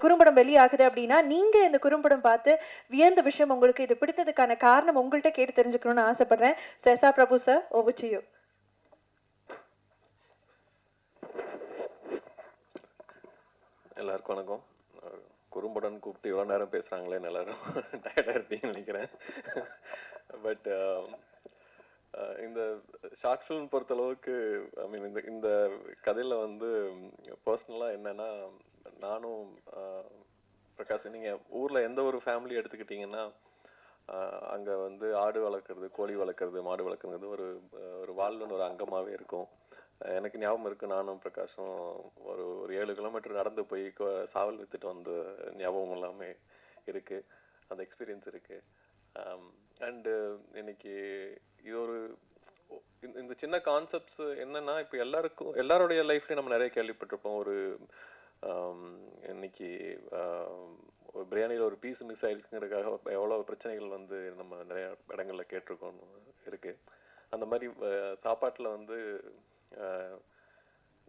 குறும்படம் வெளியாகுது அப்படின்னா நீங்க இந்த குறும்படம் பார்த்து வியந்த விஷயம், உங்களுக்கு இது பிடித்ததுக்கான காரணம் உங்கள்கிட்ட கேட்டு தெரிஞ்சுக்கணும்னு ஆசைப்படுறேன். SR. Prabhu sir, over to you. எல்லாருக்கும் வணக்கம். குறும்படம் கூப்பிட்டு இவ்வளோ நேரம் பேசுகிறாங்களேன்னு எல்லாரும் டயர்டாக இருப்பீங்கன்னு நினைக்கிறேன். பட் இந்த ஷார்ட் ஃபிலிம் பொறுத்தளவுக்கு ஐ மீன் இந்த கதையில் வந்து பர்சனலாக என்னென்னா, நானும் பிரகாஷ், நீங்கள் ஊரில் எந்த ஒரு ஃபேமிலி எடுத்துக்கிட்டிங்கன்னா அங்கே வந்து ஆடு வளர்க்குறது, கோழி வளர்க்குறது, மாடு வளர்க்குறது ஒரு ஒரு வாழ்வின் ஒரு அங்கமாகவே இருக்கும். எனக்கு ஞாபகம் இருக்குது, நானும் பிரகாஷும் ஒரு 7 கிலோமீட்டர் நடந்து போய் சாவல் விற்றுட்டு வந்த ஞாபகம் எல்லாமே இருக்குது, அந்த எக்ஸ்பீரியன்ஸ் இருக்குது. அண்டு இன்னைக்கு இது ஒரு இந்த சின்ன கான்செப்ட்ஸ் என்னென்னா, இப்போ எல்லாருடைய லைஃப்லையும் நம்ம நிறைய கேள்விப்பட்டிருப்போம். ஒரு இன்னைக்கு ஒரு பிரியாணியில் ஒரு பீஸ் மிஸ் ஆகிடுச்சுங்கிறதுக்காக எவ்வளோ பிரச்சனைகள் வந்து நம்ம நிறைய இடங்களில் கேட்டிருக்கோம் இருக்குது. அந்த மாதிரி சாப்பாட்டில் வந்து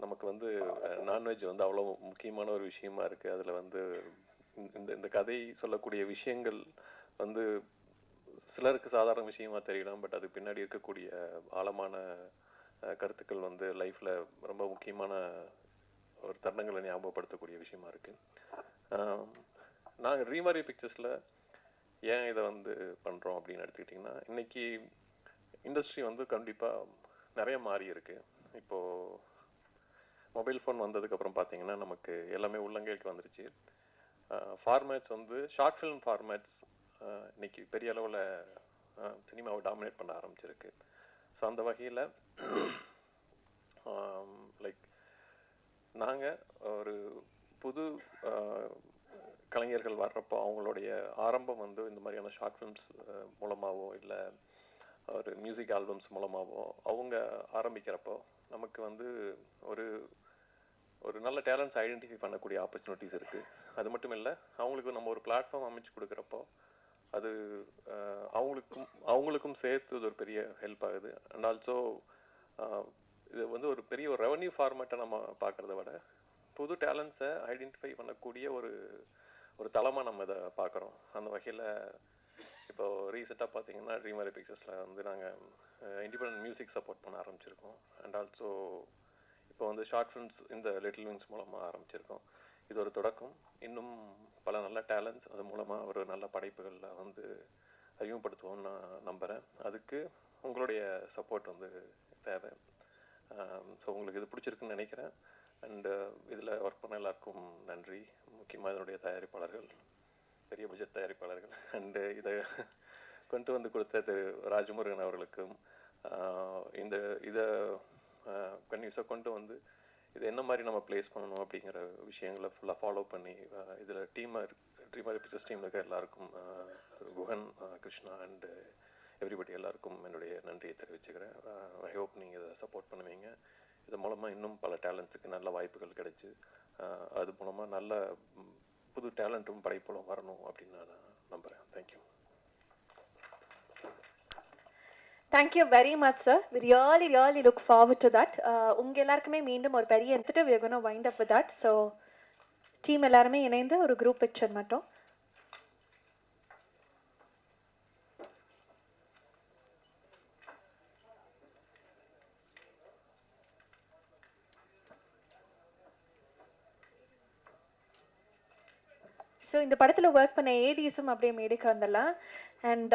நமக்கு வந்து நான்வெஜ் வந்து அவ்வளோ முக்கியமான ஒரு விஷயமா இருக்குது. அதில் வந்து இந்த கதை சொல்லக்கூடிய விஷயங்கள் வந்து சிலருக்கு சாதாரண விஷயமா தெரியலாம், பட் அது பின்னாடி இருக்கக்கூடிய ஆழமான கருத்துக்கள் வந்து லைஃப்பில் ரொம்ப முக்கியமான ஒரு தருணங்களை ஞாபகப்படுத்தக்கூடிய விஷயமா இருக்குது. நாங்கள் ட்ரீம் வாரியர் பிக்சர்ஸில் ஏன் இதை வந்து பண்ணுறோம் அப்படின்னு எடுத்துக்கிட்டிங்கன்னா, இன்றைக்கி இண்டஸ்ட்ரி வந்து கண்டிப்பாக நிறைய மாறி இருக்குது. இப்போது மொபைல் ஃபோன் வந்ததுக்கப்புறம் பார்த்திங்கன்னா நமக்கு எல்லாமே உள்ளங்கைக்கு வந்துருச்சு. ஃபார்மேட்ஸ் வந்து ஷார்ட் ஃபிலிம் ஃபார்மேட்ஸ் இன்றைக்கி பெரிய அளவில் சினிமாவை டாமினேட் பண்ண ஆரம்பிச்சிருக்கு. ஸோ அந்த வகையில் லைக் நாங்கள் ஒரு புது கலைஞர்கள் வர்றப்போ அவங்களுடைய ஆரம்பம் வந்து இந்த மாதிரியான ஷார்ட் ஃபிலிம்ஸ் மூலமாகவோ இல்லை ஒரு மியூசிக் ஆல்பம்ஸ் மூலமாகவோ அவங்க ஆரம்பிக்கிறப்போ நமக்கு வந்து ஒரு ஒரு நல்ல டேலண்ட்ஸ் ஐடென்டிஃபை பண்ணக்கூடிய ஆப்பர்ச்சுனிட்டிஸ் இருக்குது. அது மட்டும் இல்லை, அவங்களுக்கு நம்ம ஒரு பிளாட்ஃபார்ம் அமைச்சு கொடுக்குறப்போ அது அவங்களுக்கும் சேர்த்து இது ஒரு பெரிய ஹெல்ப் ஆகுது. அண்ட் ஆல்சோ இது வந்து ஒரு பெரிய ஒரு ரெவன்யூ ஃபார்மேட்டை நம்ம பார்க்குறத விட புது டேலண்ட்ஸை ஐடென்டிஃபை பண்ணக்கூடிய ஒரு தளமாக நம்ம இதை பார்க்குறோம். அந்த வகையில் இப்போ ரீசெண்டாக பார்த்தீங்கன்னா ட்ரீம் வேலி பிக்சர்ஸில் வந்து நாங்கள் இண்டிபெண்டன்ட் மியூசிக் சப்போர்ட் பண்ண ஆரம்பிச்சிருக்கோம். அண்ட் ஆல்சோ இப்போ வந்து ஷார்ட் ஃபிலிம்ஸ் இந்த லிட்டில் விங்ஸ் மூலமாக ஆரம்பிச்சிருக்கோம். இது ஒரு தொடக்கம். இன்னும் பல நல்ல டேலண்ட்ஸ் அது மூலமாக ஒரு நல்ல படைப்புகளில் வந்து அறிமுகப்படுத்துவோம்னு நான் நம்புகிறேன். அதுக்கு உங்களுடைய சப்போர்ட் வந்து தேவை. ஸோ உங்களுக்கு இது பிடிச்சிருக்குன்னு நினைக்கிறேன். அண்டு இதில் ஒர்க் பண்ண எல்லாருக்கும் நன்றி. முக்கியமாக இதனுடைய தயாரிப்பாளர்கள், பெரிய பட்ஜெட் தயாரிப்பாளர்கள், அண்டு இதை கொண்டு வந்து கொடுத்த திரு ராஜமுருகன் அவர்களுக்கும் இதை கன்யூஸாக கொண்டு வந்து இது என்ன மாதிரி நம்ம ப்ளேஸ் பண்ணணும் அப்படிங்கிற விஷயங்களை ஃபுல்லாக ஃபாலோ பண்ணி இதில் ட்ரீம் பிக்சர்ஸ் டீமில் இருக்க எல்லாருக்கும் குஹன், கிருஷ்ணா அண்டு எவ்ரிபடி எல்லாருக்கும் என்னுடைய நன்றியை தெரிவிச்சுக்கிறேன். ஐ ஹோப் நீங்கள் இதை சப்போர்ட் பண்ணுவீங்க. இது மூலமாக இன்னும் பல டேலண்ட்ஸுக்கு நல்ல வாய்ப்புகள் கிடைச்சி அது மூலமாக நல்ல புது டேலண்ட்டும் படைப்புகளும் வரணும் அப்படின்னு நான் நம்புகிறேன். Thank you. Thank you very much, sir. We really look forward to that. உங்க எல்லாருக்குமே மீண்டும் ஒரு பெரிய எடுத்துட்டு we are going to wind up with that. So team எல்லாருமே இணைந்து ஒரு குரூப் பிக்சர் மட்டும். ஸோ இந்த படத்தில் ஒர்க் பண்ண ஏடிஸும் அப்படியே மேடைக்கு வந்துடலாம். அண்ட்